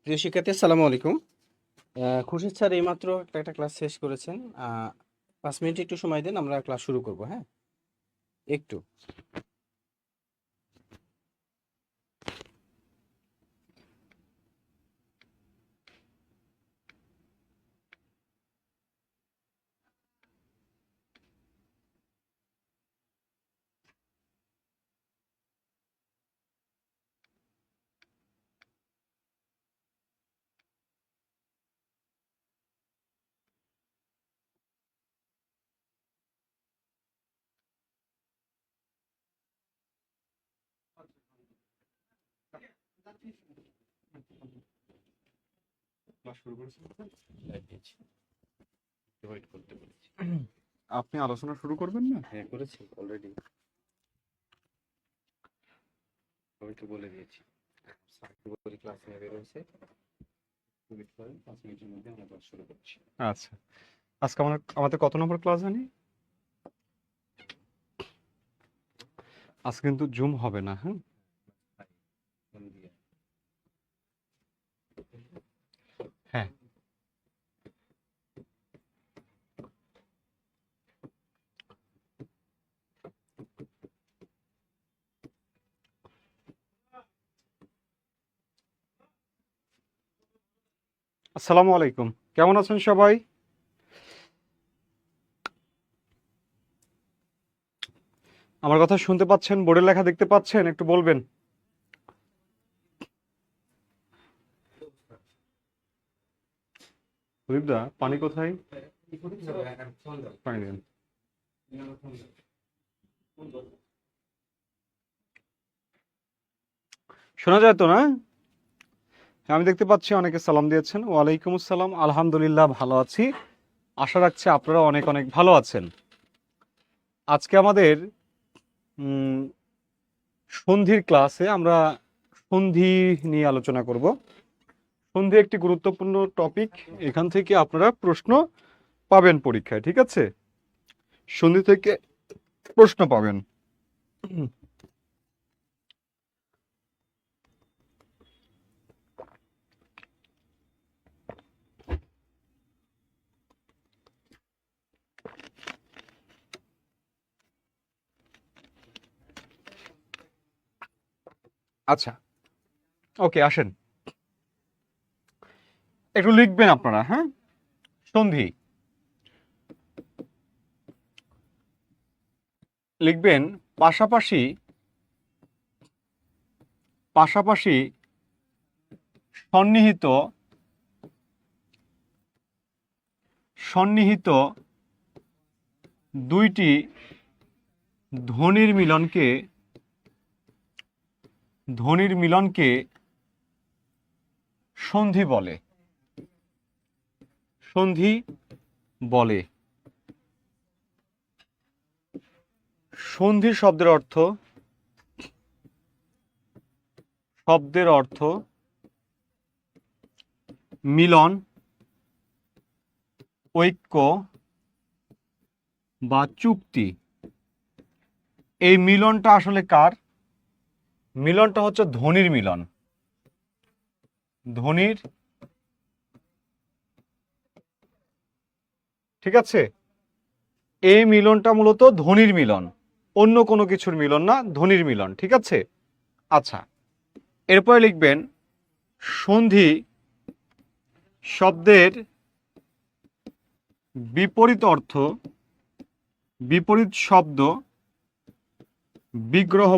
প্রিয় শিক্ষার্থী, আসসালামু আলাইকুম। খুরশিদ স্যার এইমাত্র একটা ক্লাস শেষ করেছেন। 5 মিনিট একটু সময় দেন, আমরা ক্লাস শুরু করব। হ্যাঁ, একটু। আপনি আলোচনা শুরু করবেন না? হ্যাঁ, করেছি অলরেডি, সবাইকে বলে দিয়েছি। ক্লাস নিয়ে বের হয়েছে, 5 মিনিটের মধ্যে আমরা ক্লাস শুরু করছি। আচ্ছা, আজকে আমাদের কত নম্বর ক্লাস জানি? আজকে কিন্তু জুম হবে না। হ্যাঁ, হ্যাঁ, আসসালামু আলাইকুম। কেমন আছেন সবাই? আমার কথা শুনতে পাচ্ছেন? বোর্ডে লেখা দেখতে পাচ্ছেন? একটু বলবেন। প্রদীপদা, পানি কোথায়? পানি দেন। শোনা যায় তো না? হ্যাঁ, আমি দেখতে পাচ্ছি অনেকে সালাম দিয়েছেন। ওয়ালাইকুম আসসালাম। আলহামদুলিল্লাহ, ভালো আছি। আশা রাখছি আপনারা অনেক অনেক ভালো আছেন। আজকে আমাদের সন্ধির ক্লাসে আমরা সন্ধি নিয়ে আলোচনা করব। সন্ধি একটি গুরুত্বপূর্ণ টপিক। এখান থেকে আপনারা প্রশ্ন পাবেন পরীক্ষায়, ঠিক আছে? সন্ধি থেকে প্রশ্ন পাবেন। আচ্ছা, ওকে, আসেন একটু লিখবেন আপনারা। হ্যাঁ, সন্ধি লিখবেন পাশাপাশি পাশাপাশি সন্নিহিত সন্নিহিত দুইটি ধ্বনির মিলনকে সন্ধি বলে। সন্ধি বলে। সন্ধি শব্দের অর্থ মিলন, ঐক্য বা চুক্তি। এই মিলনটা আসলে কার? মিলনটা হচ্ছে ধ্বনির মিলন। ধ্বনির, ঠিক আছে? এই মিলনটা মূলত ধ্বনির মিলন, অন্য কোনো কিছুর মিলন না, ধ্বনির মিলন। ঠিক আছে? আচ্ছা, এরপরে লিখবেন সন্ধি শব্দের বিপরীত অর্থ, বিপরীত শব্দ, বিগ্রহ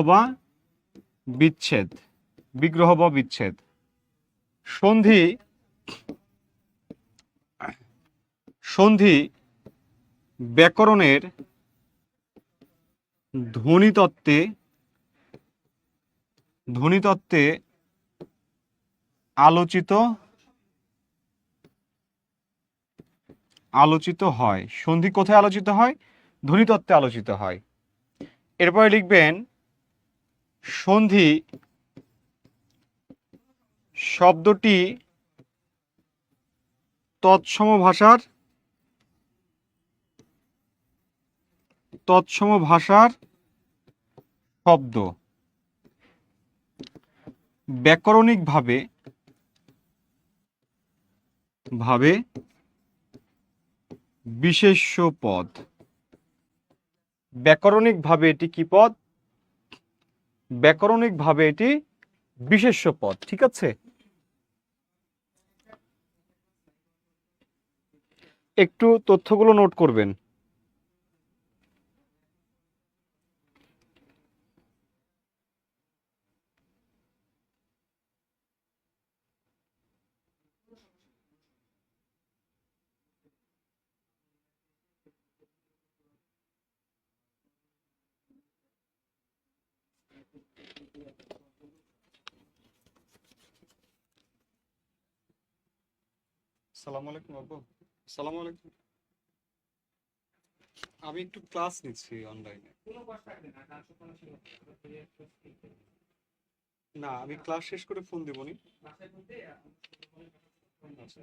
বা বিচ্ছেদ, বিগ্রহ বা বিচ্ছেদ। সন্ধি সন্ধি ব্যাকরণের ধ্বনিতত্ত্বে আলোচিত হয়। সন্ধি কোথায় আলোচিত হয়? ধ্বনিতত্ত্বে আলোচিত হয়। এরপরে লিখবেন সন্ধি শব্দটি তৎসম ভাষার শব্দ, ব্যাকরণিকভাবে বিশেষ্য পদ। ব্যাকরণিকভাবে এটি কি পদ? ব্যাকরণিকভাবে এটি বিশেষ্য পদ। ঠিক আছে? একটু তথ্যগুলো নোট করবেন। আসসালামু আলাইকুম আপু। আসসালামু আলাইকুম। আমি একটু ক্লাস নিচ্ছি অনলাইনে। না, আমি ক্লাস শেষ করে ফোন দেবনি। আচ্ছা।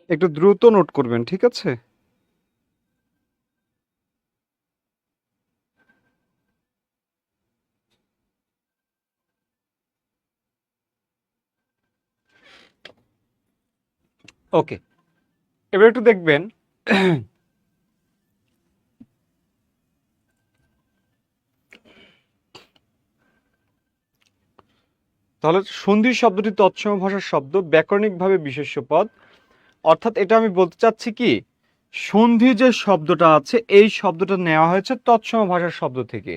একটু দ্রুত নোট করবেন। ঠিক আছে? ওকে, এবার একটু দেখবেন তাহলে সন্ধি শব্দটি তৎসম ভাষার শব্দ, ব্যাকরণিকভাবে বিশেষ্য পদ। অর্থাৎ এটা আমি বলতে চাচ্ছি কি, সন্ধি যে শব্দটা আছে এই শব্দটা নেওয়া হয়েছে তৎসম ভাষার শব্দ থেকে।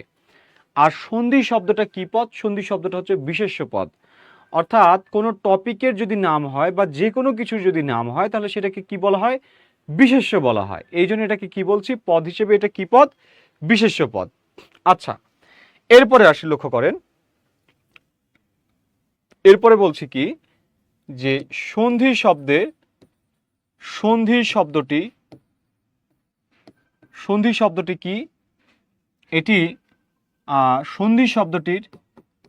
আর সন্ধি শব্দটা কি পদ? সন্ধি শব্দটা হচ্ছে বিশেষ্য পদ। অর্থাৎ কোনো টপিকের যদি নাম হয় বা যে কোনো কিছুর যদি নাম হয় তাহলে সেটাকে কি বলা হয়? বিশেষ্য বলা হয়। এই জন্য এটাকে কি বলছি? পদ হিসেবে এটা কি পদ? বিশেষ্য পদ। আচ্ছা, এরপরে আসি, লক্ষ্য করেন, এরপরে বলছি কি যে সন্ধি শব্দটি কি? এটি সন্ধি শব্দটির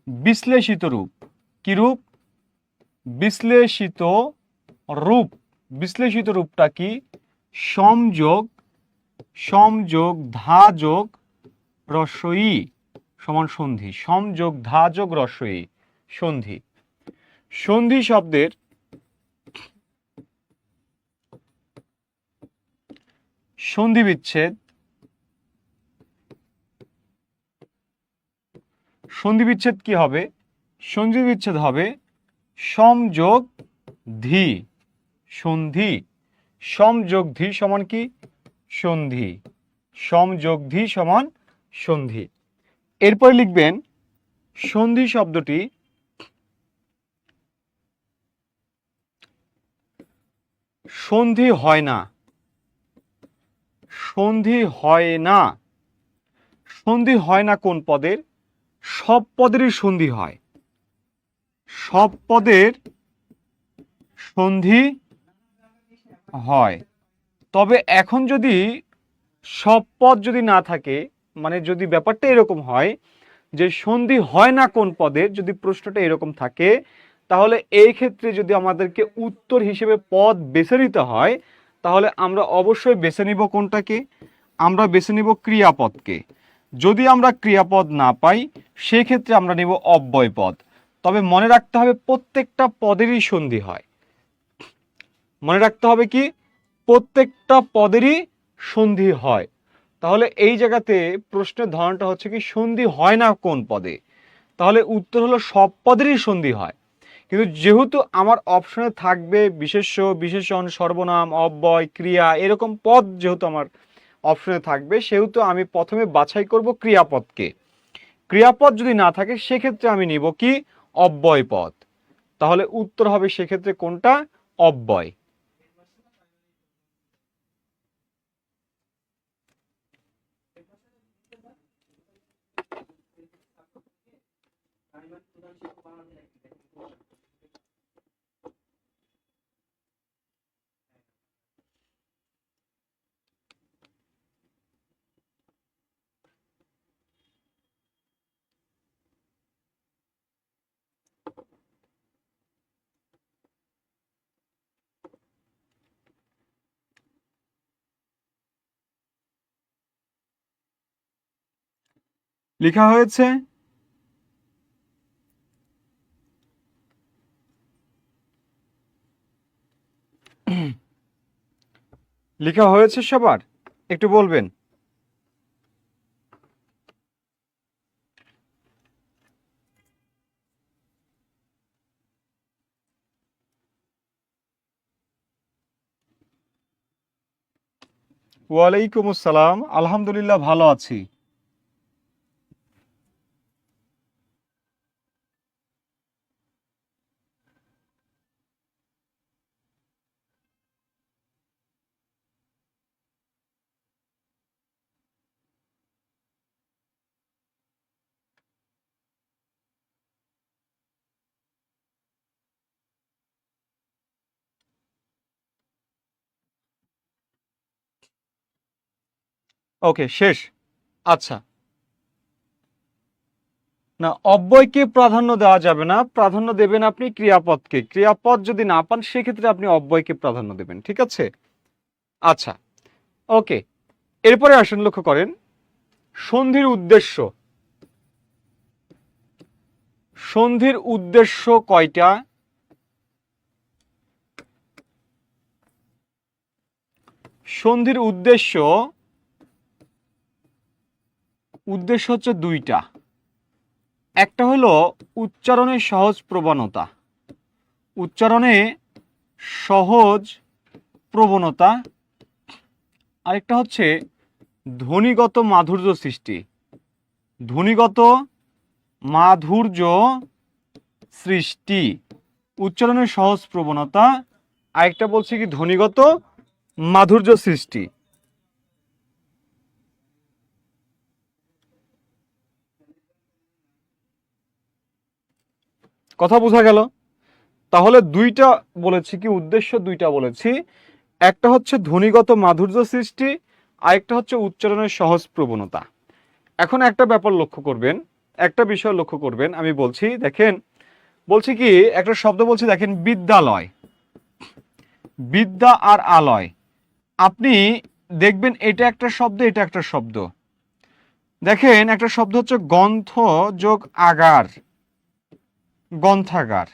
বিশ্লেষিত রূপ। কি রূপ? বিশ্লেষিত রূপ। বিশ্লেষিত রূপটা কি? সমযোগ ধা যোগ রস্বই সমান সন্ধি। সমযোগ ধা যোগ রস্বই সন্ধি। সন্ধি শব্দের সন্ধি বিচ্ছেদ কি হবে? সন্ধি বিচ্ছেদ হবে সমযোগ ধি। সন্ধি, সমযোগ ধি সমান কি? সন্ধি। সমযোগ ধি সমান সন্ধি। এরপর লিখবেন সন্ধি শব্দটি সন্ধি হয় না। সন্ধি হয় না। সন্ধি হয় না কোন পদের? সব পদেরই সন্ধি হয়, সব পদের সন্ধি হয়। তবে এখন যদি সব পদ যদি না থাকে, মানে যদি ব্যাপারটা এরকম হয় যে সন্ধি হয় না কোন পদের, যদি প্রশ্নটা এরকম থাকে, তাহলে এই ক্ষেত্রে যদি আমাদেরকে উত্তর হিসেবে পদ বেছে নিতে হয়, তাহলে আমরা অবশ্যই বেছে নিব কোনটাকে? আমরা বেছে নিব ক্রিয়াপদকে। যদি আমরা ক্রিয়াপদ না পাই, সেই ক্ষেত্রে আমরা নেব অব্যয় পদ। তবে মনে রাখতে হবে প্রত্যেকটা পদেরই সন্ধি হয়। মনে রাখতে হবে কি? প্রত্যেকটা পদেরই সন্ধি হয়। তাহলে এই জায়গাতে প্রশ্নের ধরনটা হচ্ছে কি, সন্ধি হয় না কোন পদে? তাহলে উত্তর হলো সব পদেরই সন্ধি হয়। কিন্তু যেহেতু আমার অপশনে থাকবে বিশেষ্য, বিশেষণ, সর্বনাম, অব্যয়, ক্রিয়া, এরকম পদ যেহেতু আমার অপশনে থাকবে, সেহেতু আমি প্রথমে বাছাই করব ক্রিয়াপদকে। ক্রিয়াপদ যদি না থাকে সেক্ষেত্রে আমি নিব কি? অব্যয় পদ। তাহলে উত্তর হবে সেক্ষেত্রে কোনটা? অব্যয়। লেখা হয়েছে? লেখা হয়েছে সবার? একটু বলবেন। ওয়ালাইকুম আসসালাম, আলহামদুলিল্লাহ ভালো আছি। ওকে, শেষ। আচ্ছা, না, অব্যয়কে প্রাধান্য দেওয়া যাবে না, প্রাধান্য দেবেন আপনি ক্রিয়াপদকে। ক্রিয়াপদ যদি না পান সেক্ষেত্রে আপনি অব্যয়কে প্রাধান্য দেবেন, ঠিক আছে? আচ্ছা, ওকে। এরপরে আসেন, লক্ষ্য করেন সন্ধির উদ্দেশ্য। সন্ধির উদ্দেশ্য কয়টা? সন্ধির উদ্দেশ্য হচ্ছে দুইটা। একটা হলো উচ্চারণে সহজ প্রবণতা, উচ্চারণে সহজ প্রবণতা। আরেকটা হচ্ছে ধ্বনিগত মাধুর্য সৃষ্টি, ধ্বনিগত মাধুর্য সৃষ্টি। উচ্চারণের সহজ প্রবণতা, আরেকটা বলছি কি ধ্বনিগত মাধুর্য সৃষ্টি। কথা বোঝা গেল? তাহলে দুইটা বলেছি কি, উদ্দেশ্য দুইটা বলেছি। একটা হচ্ছে ধ্বনিগত মাধুর্য সৃষ্টি, আরেকটা হচ্ছে উচ্চারণের সহজ প্রবণতা। এখন একটা ব্যাপার লক্ষ্য করবেন, একটা বিষয় লক্ষ্য করবেন, আমি বলছি দেখেন, বলছি কি একটা শব্দ বলছি, দেখেন বিদ্যালয়, বিদ্যা আর আলয়। আপনি দেখবেন এটা একটা শব্দ, এটা একটা শব্দ। দেখেন একটা শব্দ হচ্ছে গ্রন্থ যোগ আগার, গ্রন্থাগার।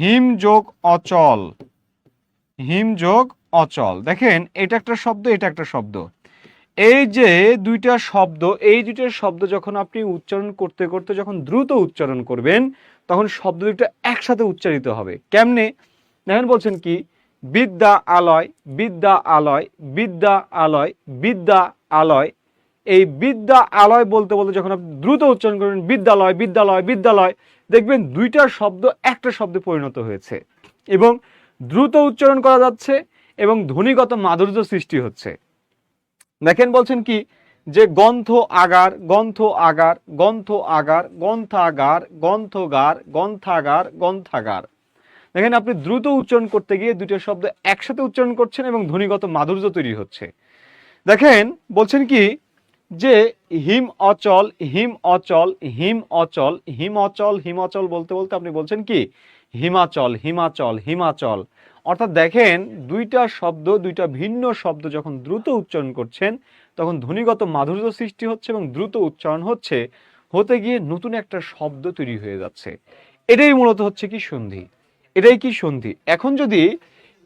হিম যোগ অচল, হিম যোগ অচল। দেখেন এটা একটা শব্দ, এটা একটা শব্দ। এই যে দুইটা শব্দ, এই দুইটা শব্দ যখন আপনি উচ্চারণ করতে করতে যখন দ্রুত উচ্চারণ করবেন, তখন শব্দ দুটো একসাথে উচ্চারিত হবে। কেমনে? দেখেন বলছেন কি, বিদ্যা আলয়, বিদ্যা আলয়, বিদ্যা আলয়, বিদ্যা আলয়। এই বিদ্যা আলয় বলতে বলতে যখন আপনি দ্রুত উচ্চারণ করবেন বিদ্যালয়, বিদ্যালয়, বিদ্যালয়, দেখবেন দুইটা শব্দ একটা শব্দে পরিণত হয়েছে এবং দ্রুত উচ্চারণ করা যাচ্ছে এবং ধ্বনিগত মাধুর্য সৃষ্টি হচ্ছে। দেখেন বলছেন কি, যে গ্রন্থ আগার, গ্রন্থ আগার, গ্রন্থ আগার, গ্রন্থাগার, গ্রন্থগার, গ্রন্থাগার, গ্রন্থাগার। দেখেন আপনি দ্রুত উচ্চারণ করতে গিয়ে দুটো শব্দ একসাথে উচ্চারণ করছেন এবং ধ্বনিগত মাধুর্য তৈরি হচ্ছে। দেখেন বলছেন কি যে হিম অচল, হিম অচল, হিম অচল, হিম অচল, হিমাচল বলতে বলতে আপনি বলছেন কি হিমাচল, হিমাচল, হিমাচল। অর্থাৎ দেখেন দুইটা শব্দ, দুইটা ভিন্ন শব্দ যখন দ্রুত উচ্চারণ করছেন তখন ধ্বনিগত মাধুর্য সৃষ্টি হচ্ছে এবং দ্রুত উচ্চারণ হচ্ছে, হতে গিয়ে নতুন একটা শব্দ তৈরি হয়ে যাচ্ছে। এটাই মূলত হচ্ছে কি সন্ধি, এটাই কি সন্ধি। এখন যদি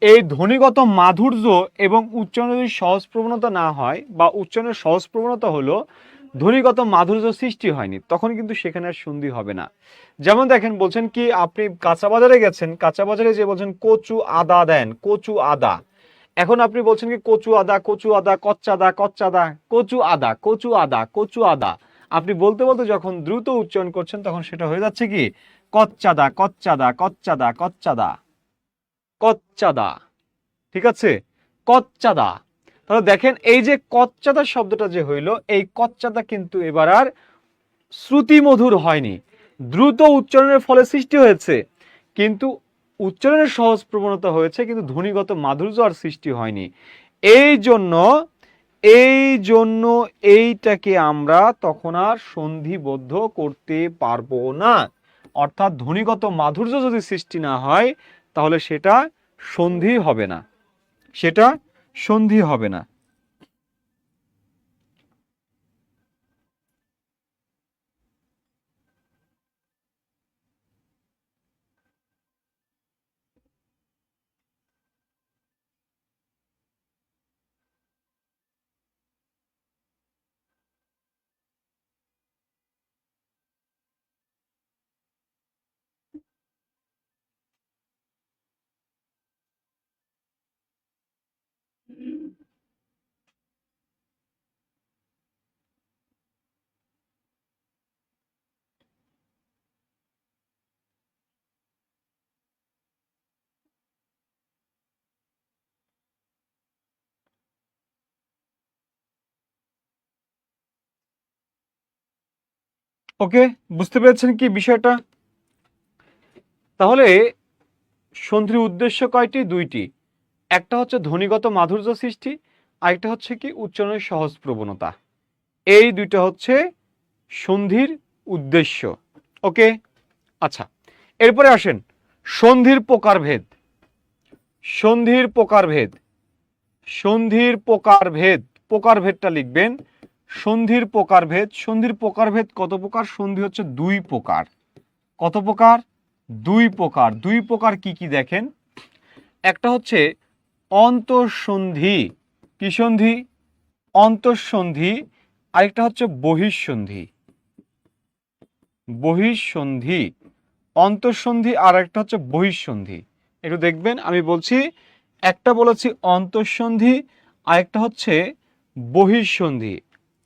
এই ধ্বনিগত মাধুর্য এবং উচ্চারণের যদি সহজ প্রবণতা না হয় বা উচ্চারণের সহজ প্রবণতা হলো ধ্বনিগত মাধুর্য সৃষ্টি হয়নি, তখন কিন্তু সেখানে আর সন্ধি হবে না। যেমন দেখেন বলছেন কি আপনি কাঁচা বাজারে গেছেন, কাঁচা বাজারে যে বলছেন কচু আদা দেন, কচু আদা। এখন আপনি বলছেন কি কচু আদা, কচু আদা, কচ্চাদা, কচ্চাদা, কচু আদা, কচু আদা, কচু আদা। আপনি বলতে বলতে যখন দ্রুত উচ্চারণ করছেন তখন সেটা হয়ে যাচ্ছে কি কচ্চাদা, কচ্চাদা, কচ্চাদা, কচ্চাদা, কচ্চাদা। ঠিক আছে, কচ্চাদা। তাহলে দেখেন এই যে কচ্চাদা শব্দটা যে হইলো, এই কচ্চাদা কিন্তু এবার আর শ্রুতি মধুর হয়নি, দ্রুত উচ্চারণের ফলে সৃষ্টি হয়েছে, কিন্তু উচ্চারণের সহজ প্রবণতা হয়েছে কিন্তু ধ্বনিগত মাধুর্য আর সৃষ্টি হয়নি। এই জন্য এই জন্য এইটাকে আমরা তখন আর সন্ধিবদ্ধ করতে পারবো না। অর্থাৎ ধ্বনিগত মাধুর্য যদি সৃষ্টি না হয় তাহলে সেটা সন্ধি হবে না, সেটা সন্ধি হবে না। ওকে, বুঝতে পেরেছেন কি বিষয়টা? তাহলে সন্ধির উদ্দেশ্য কয়টি? দুইটি। একটা হচ্ছে ধ্বনিগত মাধুর্য সৃষ্টি, আরেকটা হচ্ছে কি উচ্চারণের সহজ প্রবণতা। এই দুইটা হচ্ছে সন্ধির উদ্দেশ্য। ওকে, আচ্ছা এরপরে আসেন সন্ধির প্রকারভেদ। সন্ধির প্রকারভেদ, সন্ধির প্রকারভেদ, প্রকারভেদটা লিখবেন। সন্ধির প্রকারভেদ, সন্ধির প্রকারভেদ কত প্রকার? সন্ধি হচ্ছে দুই প্রকার। কত প্রকার? দুই প্রকার। দুই প্রকার কি কি দেখেন, একটা হচ্ছে অন্তঃসন্ধি। কি সন্ধি? অন্তঃসন্ধি। আরেকটা হচ্ছে বহিঃসন্ধি। বহিঃসন্ধি, অন্তঃসন্ধি আর একটা হচ্ছে বহিঃসন্ধি। একটু দেখবেন আমি বলছি, একটা বলেছি অন্তঃসন্ধি, আরেকটা হচ্ছে বহিঃসন্ধি।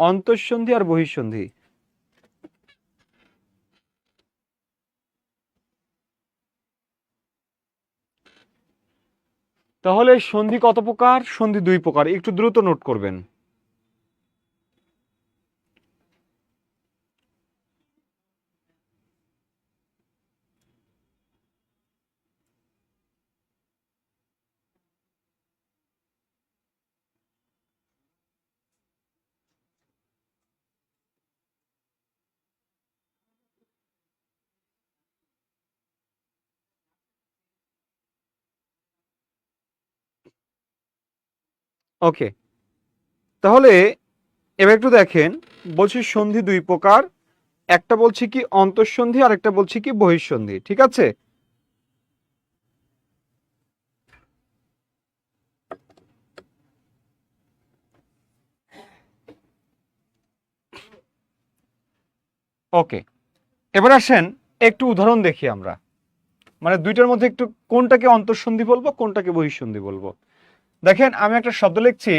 অন্তঃসন্ধি আর বহিঃসন্ধি। তাহলে সন্ধি কত প্রকার? সন্ধি দুই প্রকার, একটু দ্রুত নোট করবেন। ওকে, তাহলে এবার একটু দেখেন, বলছি সন্ধি দুই প্রকার, একটা বলছি কি অন্তঃসন্ধি আর একটা বলছি কি বহিঃসন্ধি। ঠিক আছে, ওকে। এবার আসেন একটু উদাহরণ দেখি আমরা, মানে দুইটার মধ্যে একটু কোনটাকে অন্তঃসন্ধি বলবো কোনটাকে বহিঃসন্ধি বলবো। দেখেন আমি একটা শব্দ লিখছি,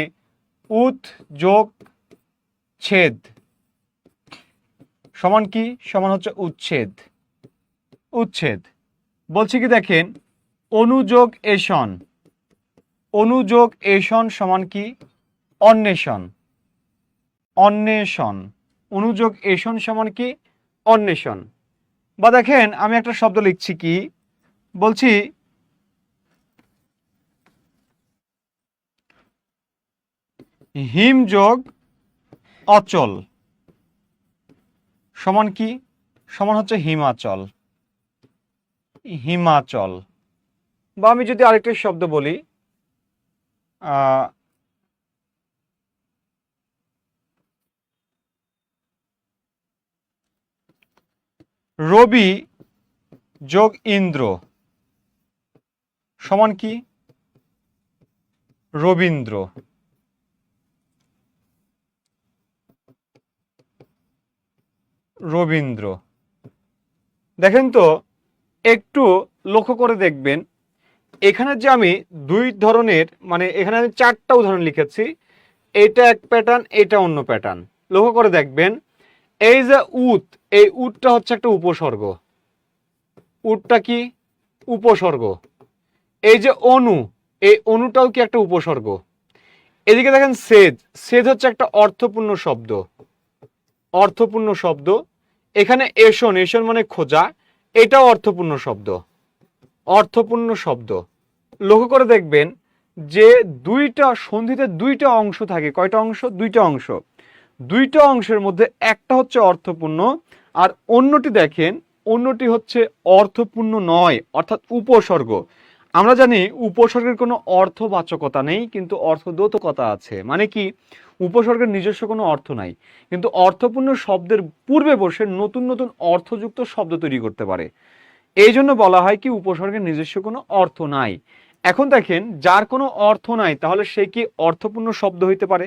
উৎ যোগ ছেদ সমান কি? সমান হচ্ছে উচ্ছেদ। উচ্ছেদ। বলছি কি দেখেন, অনুযোগ এষণ, অনুযোগ এষণ সমান কি? অন্বেষণ। অন্বেষণ, অনুযোগ এষণ সমান কি অন্বেষণ। বা দেখেন আমি একটা শব্দ লিখছি, কি বলছি, হিমযোগ অচল সমান কি, সমান হচ্ছে হিমাচল, হিমাচল। বা আমি যদি আরেকটা শব্দ বলি, রবি যোগ ইন্দ্র সমান কি রবীন্দ্র। রবীন্দ্র, দেখেন তো একটু লক্ষ্য করে দেখবেন, এখানে যে আমি দুই ধরনের, মানে এখানে আমি চারটা উদাহরণ লিখেছি, এটা এক প্যাটার্ন, এটা অন্য প্যাটার্ন। লক্ষ্য করে দেখবেন, এই যে উট, এই উটটা হচ্ছে একটা উপসর্গ, উটটা কি উপসর্গ। এই যে অনু, এই অনুটাও কি একটা উপসর্গ। এদিকে দেখেন সেজ, সেজ হচ্ছে একটা অর্থপূর্ণ শব্দ, অর্থপূর্ণ শব্দ। এখানে এসন, এসন মানে খোঁজা, এটাও অর্থপূর্ণ শব্দ, অর্থপূর্ণ শব্দ। লক্ষ্য করে দেখবেন যে দুইটা সন্ধিতে দুইটা অংশ থাকে, কয়টা অংশ, দুইটা অংশ। দুইটা অংশের মধ্যে একটা হচ্ছে অর্থপূর্ণ, আর অন্যটি দেখেন, অন্যটি হচ্ছে অর্থপূর্ণ নয়, অর্থাৎ উপসর্গ। আমরা জানি উপসর্গের কোনো অর্থবাচকতা নেই, কিন্তু অর্থদ্যোতকতা আছে। মানে কি, উপসর্গের নিজস্ব কোনো অর্থ নাই, কিন্তু অর্থপূর্ণ শব্দের পূর্বে বসে নতুন নতুন অর্থযুক্ত শব্দ তৈরি করতে পারে। এই জন্য বলা হয় কি উপসর্গের নিজস্ব কোনো অর্থ নাই। এখন দেখেন, যার কোনো অর্থ নাই তাহলে সে কি অর্থপূর্ণ শব্দ হইতে পারে?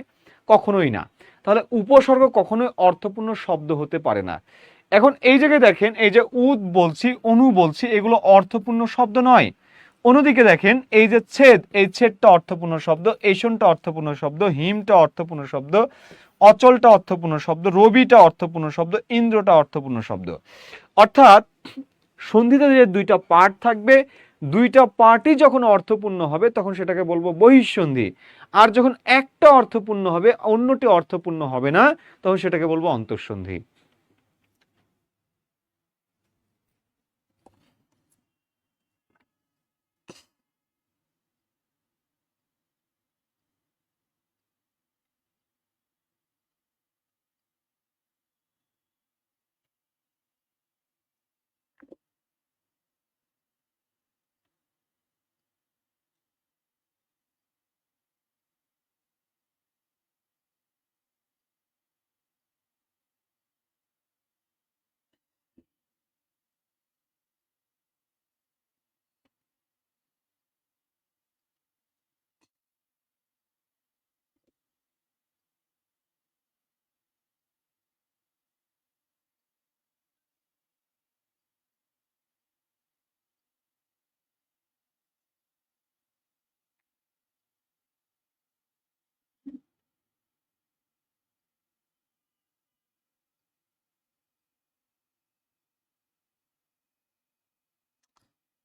কখনোই না। তাহলে উপসর্গ কখনোই অর্থপূর্ণ শব্দ হতে পারে না। এখন এই জায়গায় দেখেন, এই যে উদ বলছি, অনু বলছি, এগুলো অর্থপূর্ণ শব্দ নয়। অন্যদিকে দেখেন, এই যে ছেদ, এই ছেদটা অর্থপূর্ণ শব্দ, এসনটা অর্থপূর্ণ শব্দ, হিমটা অর্থপূর্ণ শব্দ, অচলটা অর্থপূর্ণ শব্দ, রবিটা অর্থপূর্ণ শব্দ, ইন্দ্রটা অর্থপূর্ণ শব্দ। অর্থাৎ সন্ধিতে যে দুইটা পার্ট থাকবে, দুইটা পার্টই যখন অর্থপূর্ণ হবে তখন সেটাকে বলবো বহিঃসন্ধি। আর যখন একটা অর্থপূর্ণ হবে, অন্যটি অর্থপূর্ণ হবে না, তখন সেটাকে বলবো অন্তঃসন্ধি।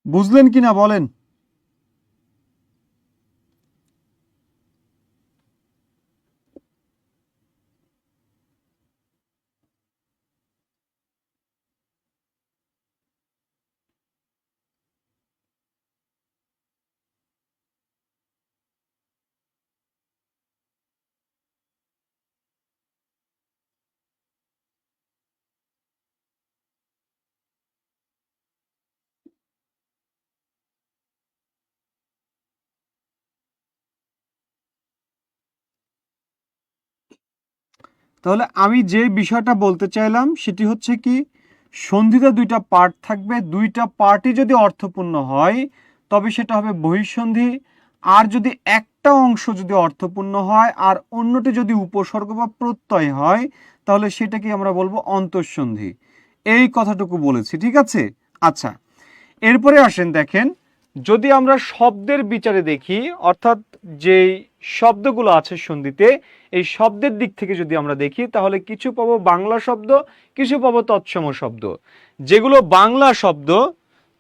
বুঝলেন কিনা বলেন? তাহলে আমি যে বিষয়টা বলতে চাইলাম সেটি হচ্ছে কি, সন্ধিতে দুইটা পার্ট থাকবে, দুইটা পার্টই যদি অর্থপূর্ণ হয় তবে সেটা হবে বহিঃসন্ধি। আর যদি একটা অংশ যদি অর্থপূর্ণ হয় আর অন্যটি যদি উপসর্গ বা প্রত্যয় হয় তাহলে সেটাকে আমরা বলবো অন্তঃসন্ধি। এই কথাটুকু বলেছি, ঠিক আছে? আচ্ছা, এরপরে আসেন, দেখেন যদি আমরা শব্দের বিচারে দেখি, অর্থাৎ যেই শব্দগুলো আছে সন্ধিতে, এই শব্দের দিক থেকে যদি আমরা দেখি তাহলে কিছু পাবো বাংলা শব্দ, কিছু পাবো তৎসম শব্দ। যেগুলো বাংলা শব্দ,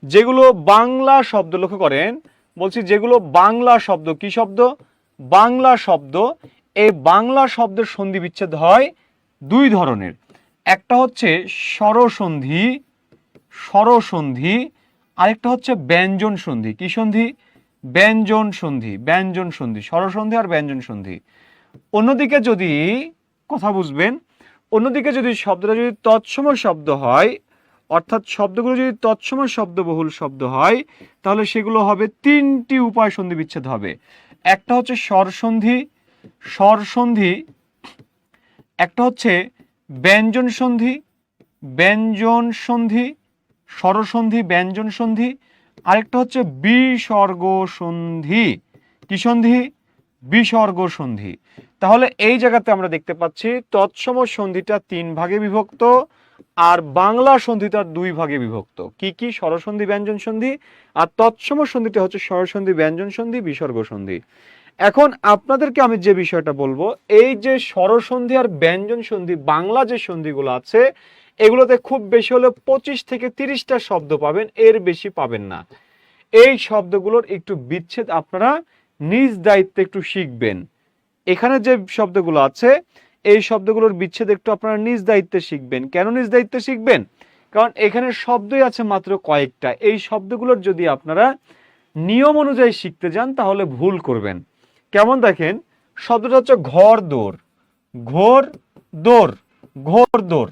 যেগুলো বাংলা শব্দ, লক্ষ্য করেন বলছি, যেগুলো বাংলা শব্দ, কি শব্দ? বাংলা শব্দ। এই বাংলা শব্দের সন্ধি বিচ্ছেদ হয় দুই ধরনের। একটা হচ্ছে স্বরসন্ধি, স্বরসন্ধি, আরেকটা হচ্ছে ব্যঞ্জন সন্ধি। কি সন্ধি? ব্যঞ্জন সন্ধি, ব্যঞ্জন সন্ধি, স্বরসন্ধি আর ব্যঞ্জন সন্ধি। অন্যদিকে যদি কথা বুঝবেন, অন্যদিকে যদি শব্দটা যদি তৎসম শব্দ হয়, অর্থাৎ শব্দগুলো যদি তৎসম শব্দবহুল শব্দ হয়, তাহলে সেগুলো হবে তিনটি উপায় সন্ধি বিচ্ছেদ হবে। একটা হচ্ছে স্বরসন্ধি, স্বরসন্ধি, একটা হচ্ছে ব্যঞ্জন সন্ধি, ব্যঞ্জন সন্ধি, স্বরসন্ধি, ব্যঞ্জন সন্ধি, আরেকটা হচ্ছে বিসর্গ সন্ধি। কি সন্ধি? বিসর্গ সন্ধি। তাহলে এই জায়গাতে আমরা দেখতে পাচ্ছি তৎসম সন্ধিটা 3 ভাগে বিভক্ত আর বাংলা সন্ধিটা 2 ভাগে বিভক্ত। কি কি? স্বরসন্ধি, ব্যঞ্জন সন্ধি, আর তৎসম সন্ধিটা হচ্ছে স্বরসন্ধি, ব্যঞ্জন সন্ধি, বিসর্গ সন্ধি। এখন আপনাদেরকে আমি যে বিষয়টা বলবো, এই যে স্বরসন্ধি আর ব্যঞ্জন সন্ধি বাংলা যে সন্ধিগুলো আছে, এগুলোতে খুব বেশি হলে 25 থেকে 30টা শব্দ পাবেন, এর বেশি পাবেন না। এই শব্দগুলোর একটু বিচ্ছেদ আপনারা নিজ দায়িত্বে একটু শিখবেন। এখানে যে শব্দগুলো আছে এই শব্দগুলোর বিচ্ছেদ একটু আপনারা নিজ দায়িত্বে শিখবেন। কেন নিজ দায়িত্বে শিখবেন? কারণ এখানে শব্দই আছে মাত্র কয়েকটা। এই শব্দগুলোর যদি আপনারা নিয়ম অনুযায়ী শিখতে যান তাহলে ভুল করবেন। কেমন দেখেন, শব্দটা হচ্ছে ঘর দৌড়, ঘোর দৌড়, ঘোর দৌড়।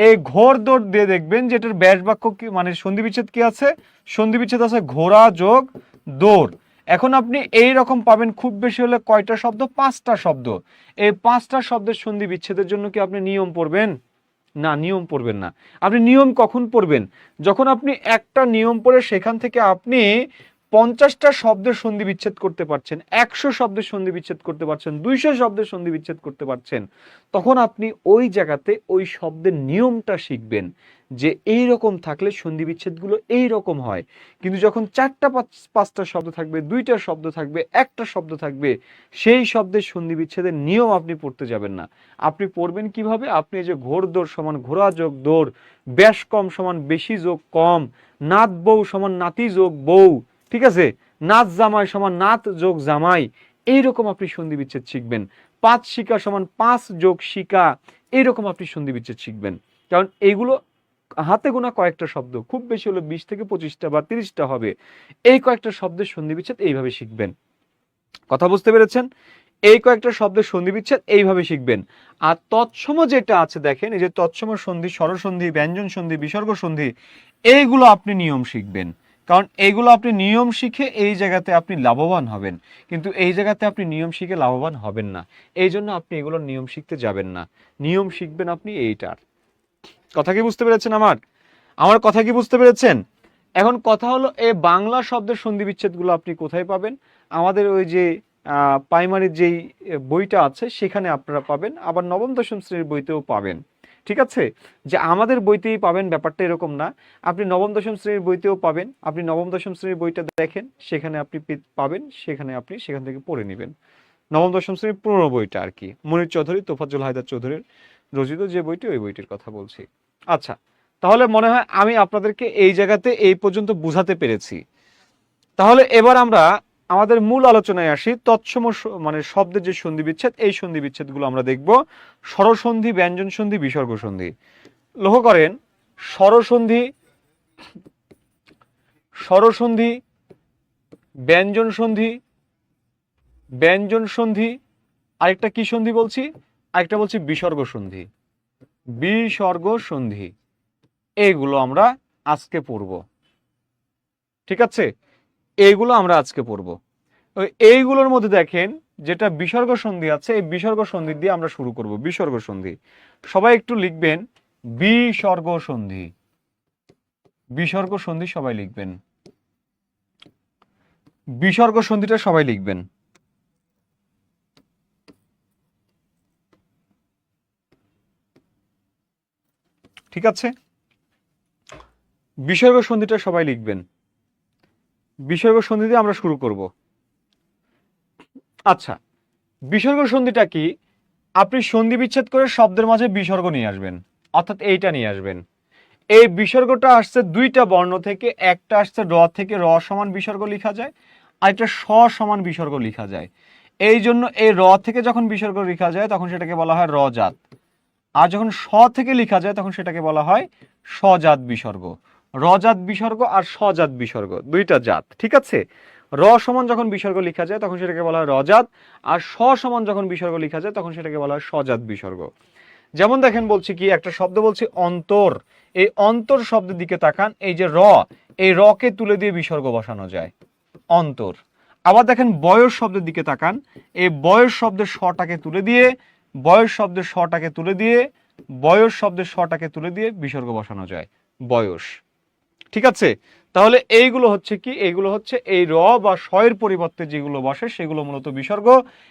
এই ঘোর দৌড় দিয়ে দেখবেন যে এটার ব্যাস বাক্য কি, মানে সন্ধি বিচ্ছেদ কি আছে? সন্ধি বিচ্ছেদ আছে ঘোড়া যোগ দৌড়। এখন আপনি এই রকম পাবেন খুব বেশি হলে কয়টা শব্দ? 5টা শব্দ। এই 5টা শব্দের সন্ধি বিচ্ছেদের জন্য কি আপনি নিয়ম পড়বেন? না, নিয়ম পড়বেন না। আপনি নিয়ম কখন পড়বেন? যখন আপনি একটা নিয়ম পড়ে সেখান থেকে আপনি 50টা শব্দের সন্ধি বিচ্ছেদ করতে পারছেন, 100 শব্দের সন্ধি বিচ্ছেদ করতে পারছেন, 200 শব্দের সন্ধি বিচ্ছেদ করতে পারছেন, তখন আপনি ওই জায়গাতে ওই শব্দের নিয়মটা শিখবেন যে এই রকম থাকলে সন্ধি বিচ্ছেদগুলো এই রকম হয়। কিন্তু যখন 4টা 5টা শব্দ থাকবে, 2টা শব্দ থাকবে, একটা শব্দ থাকবে, সেই শব্দের সন্ধি বিচ্ছেদের নিয়ম আপনি পড়তে যাবেন না। আপনি পড়বেন কিভাবে? আপনি এই যে ঘোর দৌড় সমান ঘোড়া যোগ দৌড়, ব্যাস কম সমান বেশি যোগ কম, নাত বউ সমান নাতি যোগ বউ, ঠিক আছে, নাচ জামাই সমান নাত যোগ জামাই, এইরকম আপনি সন্ধি বিচ্ছেদ শিখবেন। 5 শিকা সমান 5 যোগ শিকা, এইরকম আপনি সন্ধি বিচ্ছেদ শিখবেন। কারণ এইগুলো হাতে গোনা কয়েকটা শব্দ, খুব বেশি হলে 20 থেকে 25টা বা 30টা হবে। এই কয়েকটা শব্দের সন্ধি বিচ্ছেদ এইভাবে শিখবেন। কথা বুঝতে পেরেছেন? এই কয়েকটা শব্দের সন্ধি বিচ্ছেদ এইভাবে শিখবেন। আর তৎসম যেটা আছে দেখেন, এই যে তৎসম সন্ধি, স্বরসন্ধি, ব্যঞ্জন সন্ধি, বিসর্গ সন্ধি, এইগুলো আপনি নিয়ম শিখবেন। কারণ এইগুলো আপনি নিয়ম শিখে এই জায়গাতে আপনি লাভবান হবেন, কিন্তু এই জায়গাতে আপনি নিয়ম শিখে লাভবান হবেন না। এই জন্য আপনি এগুলোর নিয়ম শিখতে যাবেন না। নিয়ম শিখবেন আপনি এইটার। কথা কি বুঝতে পেরেছেন আমার? আমার কথা কি বুঝতে পেরেছেন? এখন কথা হলো, এই বাংলা শব্দের সন্ধি বিচ্ছেদগুলো আপনি কোথায় পাবেন? আমাদের ওই যে প্রাইমারির যেই বইটা আছে সেখানে আপনারা পাবেন, আবার নবম দশম শ্রেণীর বইতেও পাবেন। ঠিক আছে? যে আমাদের বইতেই পাবেন ব্যাপারটা এরকম না, আপনি নবম দশম শ্রেণীর বইতেও পাবেন। আপনি নবম দশম শ্রেণীর বইটা দেখেন, সেখানে আপনি পাবেন, সেখানে আপনি সেখান থেকে পড়ে নেবেন। নবম দশম শ্রেণীর পুরনো বইটা আর কি, মনির চৌধুরী, তোফাজ্জল হায়দার চৌধুরীর রচিত যে বইটি, ওই বইটির কথা বলছি। আচ্ছা, তাহলে মনে হয় আমি আপনাদেরকে এই জায়গাতে এই পর্যন্ত বুঝাতে পেরেছি। তাহলে এবার আমরা আমাদের মূল আলোচনায় আসি। তৎসম মানে শব্দের যে সন্ধি বিচ্ছেদ, এই সন্ধি বিচ্ছেদগুলো আমরা দেখব। স্বরসন্ধি, ব্যঞ্জন সন্ধি, বিসর্গ সন্ধি। লক্ষ্য করেন, স্বরসন্ধি, স্বরসন্ধি, ব্যঞ্জন সন্ধি, ব্যঞ্জন সন্ধি, আরেকটা কি সন্ধি বলছি? আরেকটা বলছি বিসর্গ সন্ধি, বিসর্গ সন্ধি। এইগুলো আমরা আজকে পড়ব। ঠিক আছে? এইগুলো আমরা আজকে পড়ব। এইগুলোর মধ্যে দেখেন যেটা বিসর্গ সন্ধি আছে, এই বিসর্গ সন্ধি দিয়ে আমরা শুরু করব। বিসর্গ সন্ধি সবাই একটু লিখবেন, বিসর্গ সন্ধি, বিসর্গ সন্ধি সবাই লিখবেন, বিসর্গ সন্ধিটা সবাই লিখবেন। ঠিক আছে? বিসর্গ সন্ধিটা সবাই লিখবেন। বিসর্গ সন্ধি দিয়ে আমরা শুরু করব। আচ্ছা, বিসর্গ সন্ধিটা কি? আপনি সন্ধি বিচ্ছেদ করে শব্দের মাঝে বিসর্গ নিয়ে আসবেন, অর্থাৎ এইটা নিয়ে আসবেন। এই বিসর্গটা আসছে 2টা বর্ণ থেকে, একটা আসছে র থেকে, র সমান বিসর্গ লেখা যায়, আরেকটা স সমান বিসর্গ লেখা যায়। এই জন্য এই র থেকে যখন বিসর্গ লেখা যায় তখন সেটাকে বলা হয় রজাত, আর যখন স থেকে লেখা যায় তখন সেটাকে বলা হয় সজাত বিসর্গ। রজাত বিসর্গ আর সজাত বিসর্গ দুইটা জাত, ঠিক আছে। র সমান যখন বিসর্গ লেখা যায় তখন সেটাকে বলা হয় রজাত, আর স সমান যখন বিসর্গ লেখা যায় তখন সেটাকে বলা হয় সজাত বিসর্গ। যেমন দেখেন বলছি কি, একটা শব্দ বলছি অন্তর, এই অন্তর শব্দের দিকে তাকান, এই যে র, এই র কে তুলে দিয়ে বিসর্গ বসানো যায়, অন্তর। আবার দেখেন বয়স শব্দের দিকে তাকান, এই বয়স শব্দের শটাকে তুলে দিয়ে, বয়স শব্দের শটাকে তুলে দিয়ে, বয়স শব্দের শটাকে তুলে দিয়ে বিসর্গ বসানো যায়, বয়স, ঠিক আছে। তাহলে এইগুলো হচ্ছে কি, এইগুলো হচ্ছে এই র বা শ এর পরিবর্তে যেগুলো বসে সেগুলো মূলত বিসর্গ।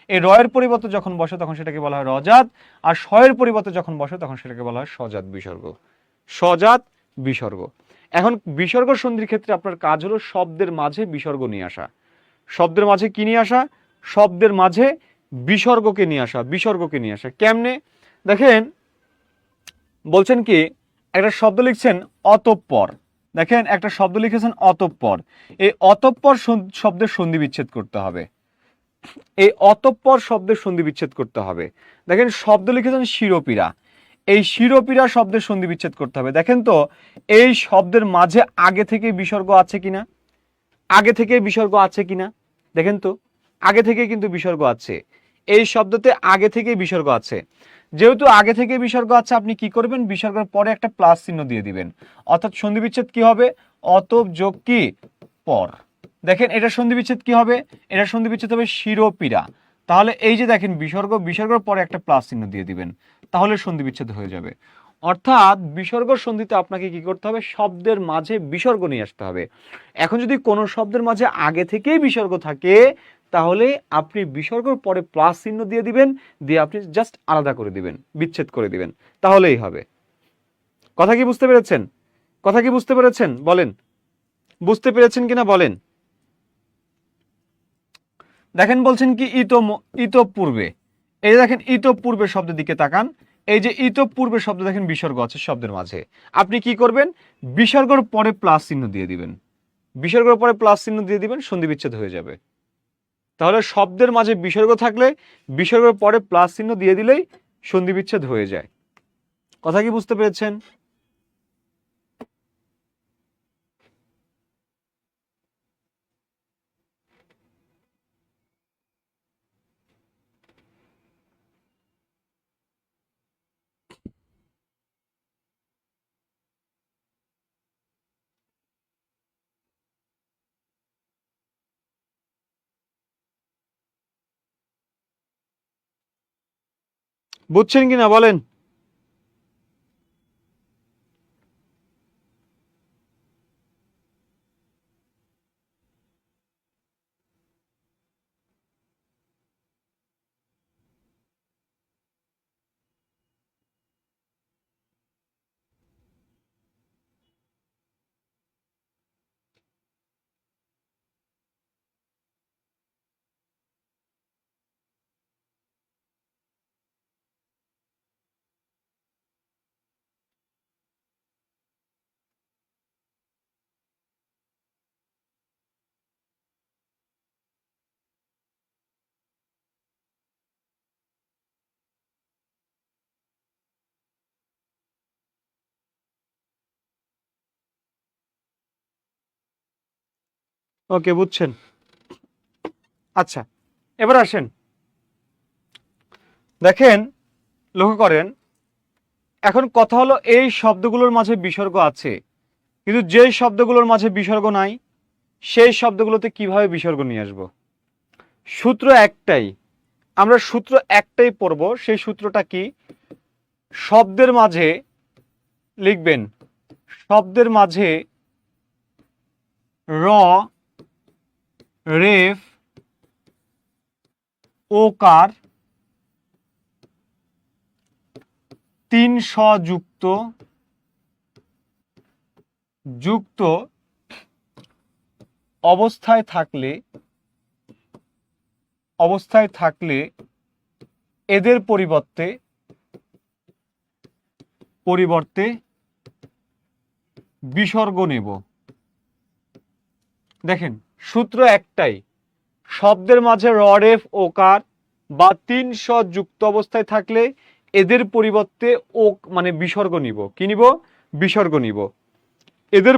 এই র এর পরিবর্তে যখন বসে তখন সেটাকে বলা হয় রজাত, আর শ এর পরিবর্তে যখন বসে তখন সেটাকে বলা হয় সজাত বিসর্গ, সজাত বিসর্গ। এখন বিসর্গ সন্ধির ক্ষেত্রে আপনার কাজ হলো শব্দের মাঝে বিসর্গ নিয়ে আসা। শব্দের মাঝে কি নিয়ে আসা? শব্দের মাঝে বিসর্গকে নিয়ে আসা, বিসর্গকে নিয়ে আসা। কেমনে দেখেন, বলছেন কি, একটা শব্দ লিখছেন অতঃপর, দেখেন একটা শব্দ লিখেছেন অতঃপর, এই অতঃপর শব্দের সন্ধি বিচ্ছেদ করতে হবে, এই অতঃপর শব্দের সন্ধি বিচ্ছেদ করতে হবে। দেখেন শব্দ লিখেছেন শিরোপীড়া, এই শিরোপীড়া শব্দের সন্ধি বিচ্ছেদ করতে হবে। দেখেন তো এই শব্দের মাঝে আগে থেকে বিসর্গ আছে কিনা, আগে থেকে বিসর্গ আছে কিনা, দেখেন তো আগে থেকে কিন্তু বিসর্গ আছে, এই শব্দতে আগে থেকে বিসর্গ আছে। যেহেতু আগে থেকে বিসর্গ আছে, আপনি কি করবেন, বিসর্গের পরে একটা প্লাস চিহ্ন দিয়ে দিবেন, অর্থাৎ সন্ধি বিচ্ছেদ কি হবে, অতঃ যোগ কি পর। দেখেন এটা সন্ধি বিচ্ছেদ কি হবে, এটা সন্ধি বিচ্ছেদ হবে শিরোপীড়া। তাহলে এই যে দেখেন বিসর্গ, বিসর্গের পরে একটা প্লাস চিহ্ন দিয়ে দিবেন, তাহলে সন্ধি বিচ্ছেদ হয়ে যাবে। অর্থাৎ বিসর্গ সন্ধিতে আপনাকে কি করতে হবে, শব্দের মাঝে বিসর্গ নিয়ে আসতে হবে। এখন যদি কোনো শব্দের মাঝে আগে থেকেই বিসর্গ থাকে, তাহলে আপনি বিসর্গের পরে প্লাস চিহ্ন দিয়ে দিবেন, দিয়ে আপনি জাস্ট আলাদা করে দিবেন, বিচ্ছেদ করে দিবেন, তাহলেই হবে। কথা কি বুঝতে পেরেছেন? কথা কি বুঝতে পেরেছেন বলেন, বুঝতে পেরেছেন কিনা বলেন। দেখেন বলছেন কি ইতপূর্বে, এই দেখেন ইতপূর্বে শব্দের দিকে তাকান, এই যে ইতপূর্বে শব্দ দেখেন বিসর্গ আছে শব্দের মাঝে, আপনি কি করবেন, বিসর্গের পরে প্লাস চিহ্ন দিয়ে দিবেন, বিসর্গের পরে প্লাস চিহ্ন দিয়ে দিবেন, সন্ধি বিচ্ছেদ হয়ে যাবে। তাহলে শব্দের মাঝে বিসর্গ থাকলে বিসর্গের পরে প্লাস চিহ্ন দিয়ে দিলেই সন্ধি বিচ্ছেদ হয়ে যায়। কথা কি বুঝতে পেরেছেন? বুঝছেন কিনা বলেন। ওকে, বুঝছেন। আচ্ছা, এবার আসেন, দেখেন লক্ষ্য করেন, এখন কথা হলো এই শব্দগুলোর মাঝে বিসর্গ আছে, কিন্তু যে শব্দগুলোর মাঝে বিসর্গ নাই সেই শব্দগুলোতে কিভাবে বিসর্গ নিয়ে আসবো। সূত্র একটাই, আমরা সূত্র একটাই পড়ব, সেই সূত্রটা কি, শব্দের মাঝে লিখবেন, শব্দের মাঝে র, রেফ, ওকার, তিন স যুক্ত যুক্ত অবস্থায় থাকলে এদের পরিবর্তে বিসর্গ নেব। দেখেন সূত্র একটাই, শব্দের মাঝে র রেফ ওকার বা ৩ স যুক্ত অবস্থায় থাকলে এদের পরিবর্তে ও মানে বিসর্গ নিব। কি নিব? বিসর্গ নিব। এদের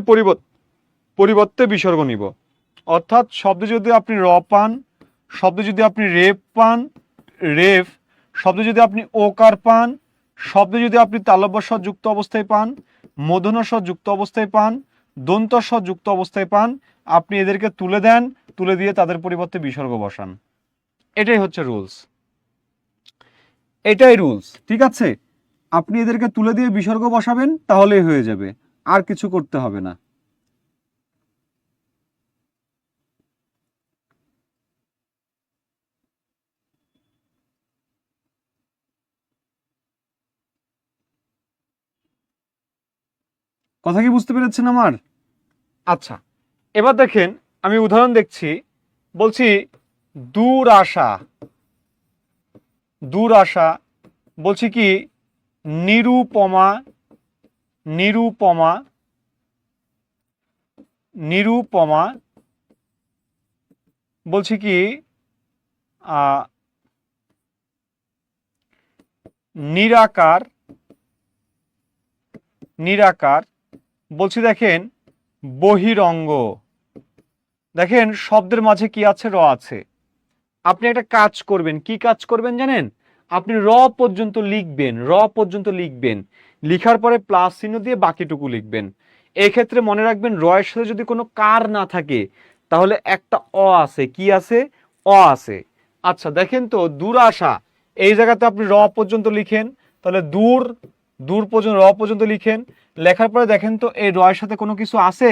পরিবর্তে বিসর্গ নিব। অর্থাৎ শব্দে যদি আপনি র পান, শব্দে যদি আপনি রেফ পান, রেফ, শব্দে যদি আপনি ওকার পান, শব্দে যদি আপনি তালব্য স যুক্ত অবস্থায় পান, মূর্ধন্য স যুক্ত অবস্থায় পান, দন্ত স যুক্ত অবস্থায় পান, আপনি এদেরকে তুলে দেন, তুলে দিয়ে তাদের পরিবর্তে বিসর্গ বসান। এটাই হচ্ছে রুলস, এটাই রুলস। ঠিক আছে, আপনি এদেরকে তুলে দিয়ে বিসর্গ বসাবেন, তাহলেই হয়ে যাবে, আর কিছু করতে হবে না। কথা কি বুঝতে পেরেছেন আমার? আচ্ছা, এবার দেখেন আমি উদাহরণ দেখছি, বলছি দূর আশা, দূর আশা, বলছি কি নিরুপমা, নিরুপমা, নিরুপমা, বলছি কি নিরাকার, নিরাকার, বলছি দেখেন বহিরঙ্গ। দেখেন শব্দের মাঝে কি আছে? র আছে। আপনি একটা কাজ করবেন, কি কাজ করবেন জানেন? আপনি র পর্যন্ত লিখবেন, র পর্যন্ত লিখবেন, লিখার পরে প্লাস চিহ্ন দিয়ে বাকিটুকু লিখবেন। এক্ষেত্রে মনে রাখবেন র এর সাথে যদি কোনো কার না থাকে তাহলে একটা অ আছে। কি আছে? অ আছে। আচ্ছা দেখেন তো দুরাশা, এই জায়গাতে আপনি র পর্যন্ত লিখেন, তাহলে দূর, দূর পর্যন্ত র পর্যন্ত লিখেন, লেখার পরে দেখেন তো এই র এর সাথে কোনো কিছু আছে?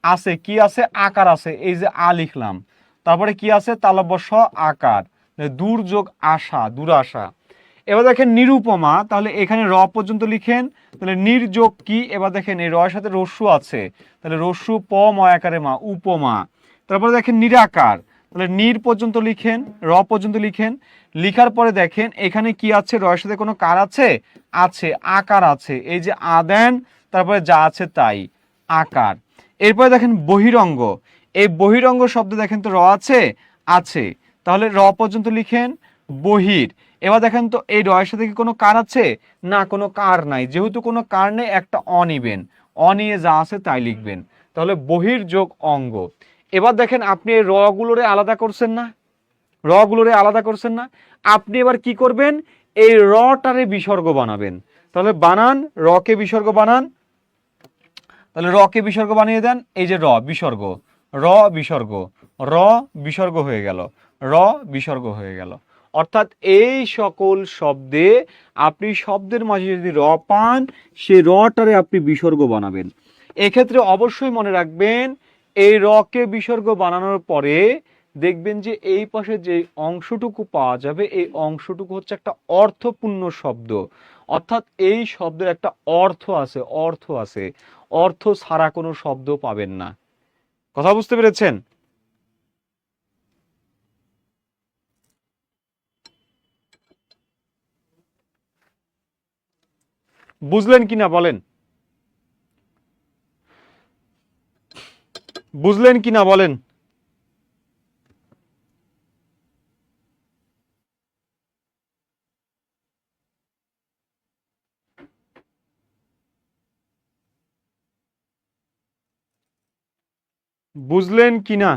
আছে। কি আছে? আকার আছে। এই যে আ লিখলাম, তারপরে কি আছে? তালব্য স আকার, দূর যোগ আশা, দুরাশা। এবার দেখেন নিরুপমা, তাহলে এখানে র পর্যন্ত লিখেন, তাহলে নির্যোগ কি? এবার দেখেন এই র এর সাথে রস্যু আছে, তাহলে রস্যু প ময়াকারে মা, উপমা। তারপরে দেখেন নিরাকার, তাহলে নির পর্যন্ত লিখেন, র পর্যন্ত লিখেন, লিখার পরে দেখেন এখানে কি আছে? র এর সাথে কোনো কার আছে? আছে, আকার আছে। এই যে আ দেন, তারপরে যা আছে তাই, আকার। এরপরে দেখেন বহিরঙ্গ, এই বহিরঙ্গ শব্দ দেখেন তো র আছে? আছে। তাহলে র পর্যন্ত লিখেন, বহির। এবার দেখেন তো এই র এর সাথে কি কোনো কার আছে? না, কোনো কার নাই। যেহেতু কোনো কার নেই, একটা অ নিবেন, অ নিয়ে যা আছে তাই লিখবেন। তাহলে বহির যোগ অঙ্গ। এবার দেখেন আপনি এই র গুলোরে আলাদা করছেন না, র গুলোরে আলাদা করছেন না, আপনি এবার কি করবেন? এই রটারে বিসর্গ বানাবেন। তাহলে বানান, র কে বিসর্গ বানান, তাহলে র কে বিসর্গ বানিয়ে দেন। এই যে র বিসর্গ, র বিসর্গ, র বিসর্গ হয়ে গেল, র বিসর্গ হয়ে গেল। অর্থাৎ এই সকল শব্দে আপনি শব্দের মাঝে যদি র পান, সে রটারে আপনি বিসর্গ বানাবেন। এক্ষেত্রে অবশ্যই মনে রাখবেন এই র কে বিসর্গ বানানোর পরে দেখবেন যে এই পাশে যে অংশটুকু পাওয়া যাবে, এই অংশটুকু হচ্ছে একটা অর্থপূর্ণ শব্দ। অর্থাৎ এই শব্দের একটা অর্থ আছে, অর্থ আছে, অর্থ ছাড়া কোনো শব্দ পাবেন না। কথা বুঝতে পেরেছেন? বুঝলেন কিনা বলেন, বুঝলেন কিনা বলেন? বুঝলেন কিনা?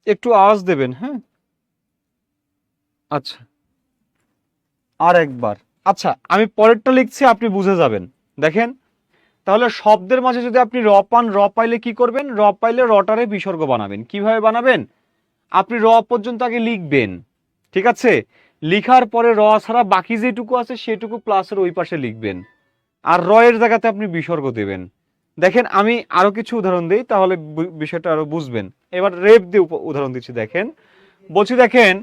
একটু আওয়াজ দেবেন, হ্যাঁ? আচ্ছা, আর একবার। আচ্ছা, আমি পরেরটা লিখছি, আপনি বুঝে যাবেন। দেখেন, তাহলে শব্দের মাঝে যদি আপনি র পান, র পাইলে কি করবেন? র পাইলে রটারে বিসর্গ বানাবেন। কিভাবে বানাবেন? আপনি র পর্যন্ত আগে লিখবেন, ঠিক আছে? লিখার পরে র ছাড়া বাকি যেটুকু আছে সেটুকু প্লাসের ওই পাশে লিখবেন, আর র এর জায়গাতে আপনি বিসর্গ দেবেন। দেখেন আমি আরো কিছু উদাহরণ দিই, তাহলে বিষয়টা আরো বুঝবেন। এবার রেপ দিয়ে উদাহরণ দিচ্ছি। দেখেন, বলছি দেখেন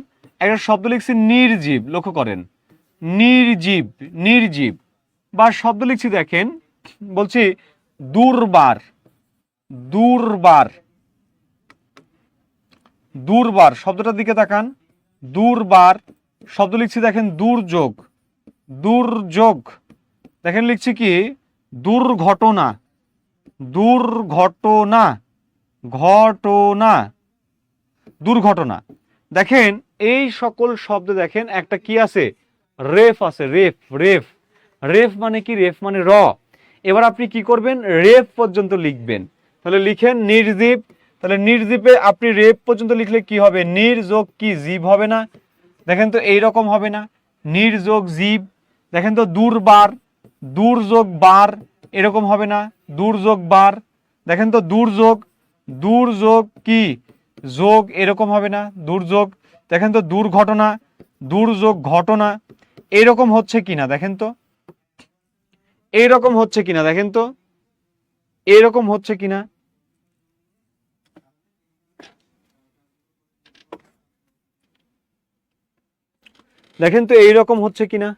একটা শব্দ লিখছি নির্জীব, লক্ষ্য করেন, নির্জীব, নির্জীব। বা শব্দ লিখছি দেখেন, বলছি দুর্বার, দুর্বার, দুর্বার শব্দটার দিকে তাকান, দুর্বার শব্দ লিখছি দেখেন দুর্যোগ, দুর্যোগ দেখেন লিখছি কি দুর্ঘটনা, দুর্ঘটনা, ঘটনা, দুর্ঘটনা। দেখেন এই সকল শব্দ দেখেন একটা কি আছে, রেফ আছে, রেফ, রেফ, রেফ মানে কি, রেফ মানে র। এবার আপনি কি করবেন, রেফ পর্যন্ত লিখবেন। তাহলে লিখেন নির্জীব, তাহলে নির্জীবে আপনি রেফ পর্যন্ত লিখলে কি হবে, নির্যোগ কি জীব হবে না, দেখেন তো এইরকম হবে না, নির্যোগ জীব। দেখেন তো দুর্বার, দুর্যোগ বার, এরকম হবে না, দুর্যোগ বার। দেখেন তো দুর্যোগ, দুর্যোগ কি যোগ, এরকম হবে না, দুর্যোগ। দেখেন তো দুর্ঘটনা, দুর্যোগ ঘটনা, এরকম হচ্ছে কিনা দেখেন তো, এইরকম হচ্ছে কিনা দেখেন তো, এরকম হচ্ছে কিনা। দেখেন তো এইরকম হচ্ছে কিনা।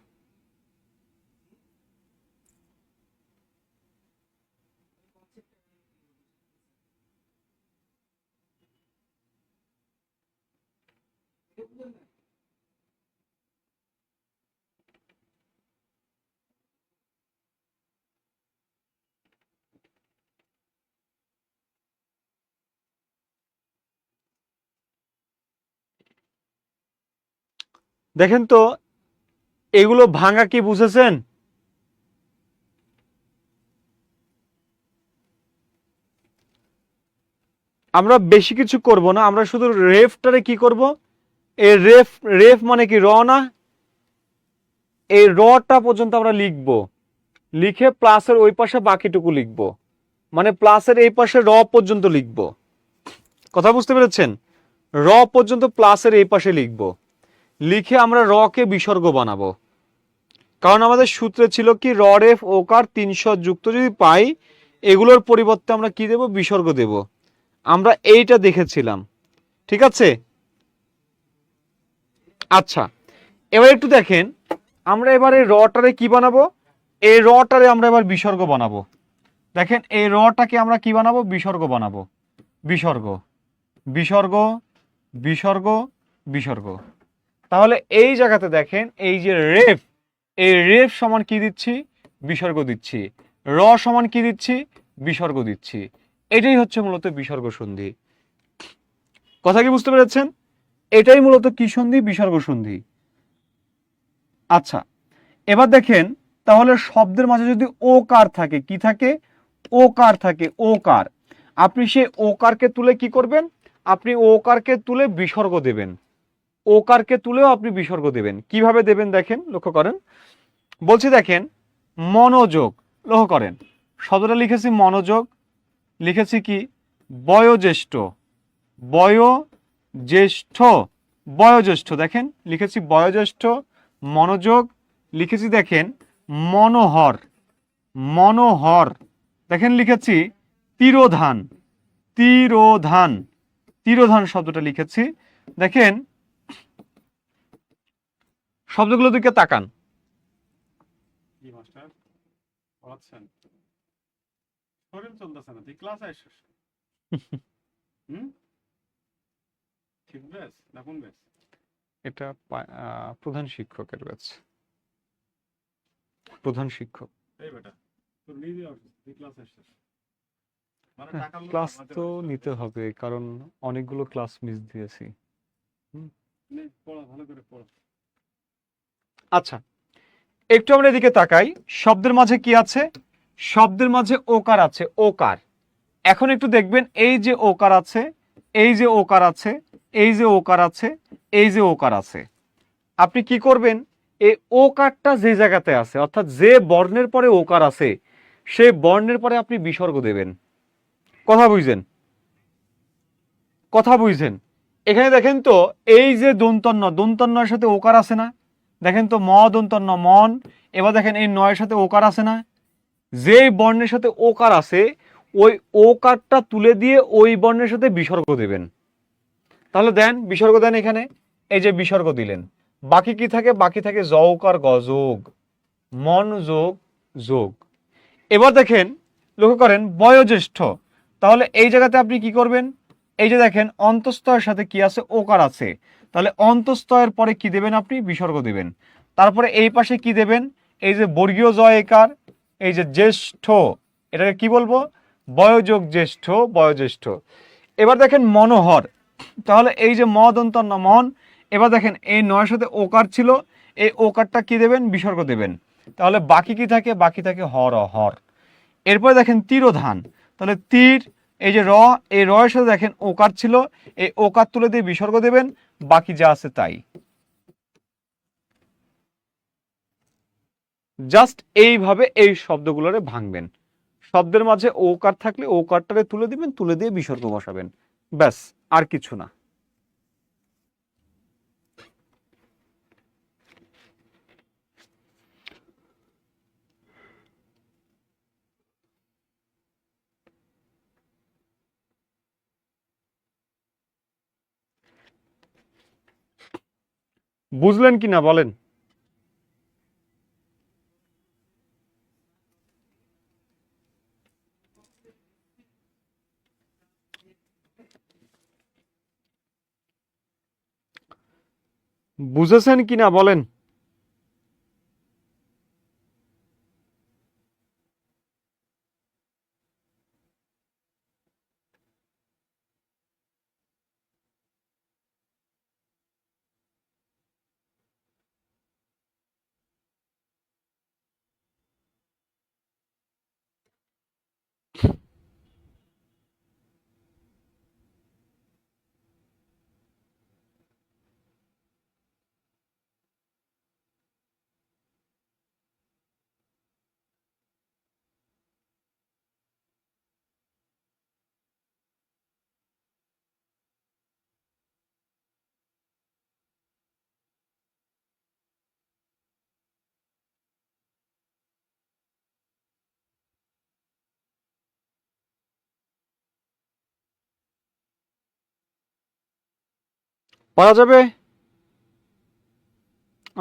দেখেন তো এগুলো ভাঙা কি বুঝেছেন? আমরা বেশি কিছু করব না, আমরা শুধু রেফটারে কি করব, এই রেফ, রেফ মানে কি র না, এই রটা পর্যন্ত আমরা লিখব, লিখে প্লাসের ওই পাশে বাকিটুকু লিখব, মানে প্লাসের এই পাশে র পর্যন্ত লিখব। কথা বুঝতে পেরেছেন? র পর্যন্ত প্লাসের এই পাশে লিখব, লিখে আমরা র কে বিসর্গ বানাবো। কারণ আমাদের সূত্রে ছিল কি র রেফ ওকার 300 যুক্ত যদি পাই, এগুলোর পরিবর্তে আমরা কি দেব, বিসর্গ দেব। আমরা এইটা দেখেছিলাম, ঠিক আছে। আচ্ছা এবার একটু দেখেন, আমরা এবার এই রটারে কি বানাবো, এই রটারে আমরা এবার বিসর্গ বানাবো। দেখেন এই রটাকে আমরা কি বানাবো, বিসর্গ বানাবো, বিসর্গ, বিসর্গ, বিসর্গ, বিসর্গ। তাহলে এই জায়গাতে দেখেন এই যে রেফ, এই রেফ সমান কি দিচ্ছি, বিসর্গ দিচ্ছি, র সমান কি দিচ্ছি, বিসর্গ দিচ্ছি। এটাই হচ্ছে মূলত বিসর্গ সন্ধি। কথা কি বুঝতে পেরেছেন? এটাই মূলত কি সন্ধি, বিসর্গ সন্ধি। আচ্ছা এবার দেখেন, তাহলে শব্দের মাঝে যদি ওকার থাকে, কি থাকে, ওকার থাকে, ওকার, আপনি সেই ওকারকে তুলে কি করবেন, আপনি ওকারকে তুলে বিসর্গ দেবেন, ওকারকে তুলেও আপনি বিসর্গ দেবেন। কিভাবে দেবেন দেখেন, লক্ষ্য করেন, বলছি দেখেন মনোযোগ, লক্ষ্য করেন শব্দটা লিখেছি মনোযোগ, লিখেছি কি বয়োজ্যেষ্ঠ, বয়োজ্যেষ্ঠ, বয়োজ্যেষ্ঠ, দেখেন লিখেছি বয়োজ্যেষ্ঠ, মনোযোগ লিখেছি দেখেন মনোহর, মনোহর, দেখেন লিখেছি তিরোধান, তিরোধান, তিরোধান শব্দটা লিখেছি। দেখেন শব্দগুলোর দিকে তাকান, এটা প্রধান শিক্ষকের ব্যাচ, প্রধান শিক্ষক। ক্লাস তো নিতে হবে, কারণ অনেকগুলো ক্লাস মিস দিয়েছি। আচ্ছা একটু আমরা এদিকে তাকাই, শব্দের মাঝে কি আছে, শব্দের মাঝে ওকার আছে, ওকার। এখন একটু দেখবেন এই যে ওকার আছে, এই যে ওকার আছে, এই যে ওকার আছে, এই যে ওকার আছে, আপনি কি করবেন, এই ওকারটা যে জায়গাতে আছে, অর্থাৎ যে বর্ণের পরে ওকার আছে সেই বর্ণের পরে আপনি বিসর্গ দেবেন। কথা বুঝছেন? কথা বুঝছেন? এখানে দেখেন তো এই যে দন্তন্য, দন্তন্যের সাথে ওকার আছে না, দেখেন তো ম দন্তন্য মন। এবার দেখেন এই নয়ের সাথে ওকার আছে না, যেই বর্ণের সাথে ওকার আছে ওই ওকারটা তুলে দিয়ে ওই বর্ণের সাথে বিসর্গ দেবেন। তাহলে দেন বিসর্গ দেন, এখানে এই যে বিসর্গ দিলেন, বাকি কি থাকে, বাকি থাকে যৌকার গযোগ, মন যোগ যোগ। এবার দেখেন লক্ষ্য করেন বয়োজ্যেষ্ঠ, তাহলে এই জায়গাতে আপনি কি করবেন, এই যে দেখেন অন্তস্তয়ের সাথে কি আছে, ওকার আছে, তাহলে অন্তস্তয়ের পরে কি দেবেন আপনি, বিসর্গ দেবেন। তারপরে এই পাশে কি দেবেন, এই যে বর্গীয় জয় একার, এই যে জ্যেষ্ঠ, এটাকে কি বলবো, বয়োযোগ জ্যেষ্ঠ, বয়োজ্যেষ্ঠ। এবার দেখেন মনোহর, তাহলে এই যে মদন্ত মন, এবার দেখেন এই নয়ের সাথে ওকার ছিল, এই ওকারটা কি দেবেন, বিসর্গ দেবেন। তাহলে বাকি কি থাকে, বাকি থাকে হর হর। এরপরে দেখেন তিরোধান, তাহলে তীর, এই যে র, এই র এর সাথে দেখেন ওকার ছিল, এই ওকার তুলে দিয়ে বিসর্গ দেবেন, বাকি যা আছে তাই। জাস্ট এইভাবে এই শব্দগুলোরে ভাঙবেন। শব্দের মাঝে ওকার থাকলে ওকারটারে তুলে দিবেন, তুলে দিয়ে বিসর্গ বসাবেন, ব্যাস, আর কিছু না। বুঝলেন কি না বলেন? বুঝেছেন কি না বলেন? পারা যাবে?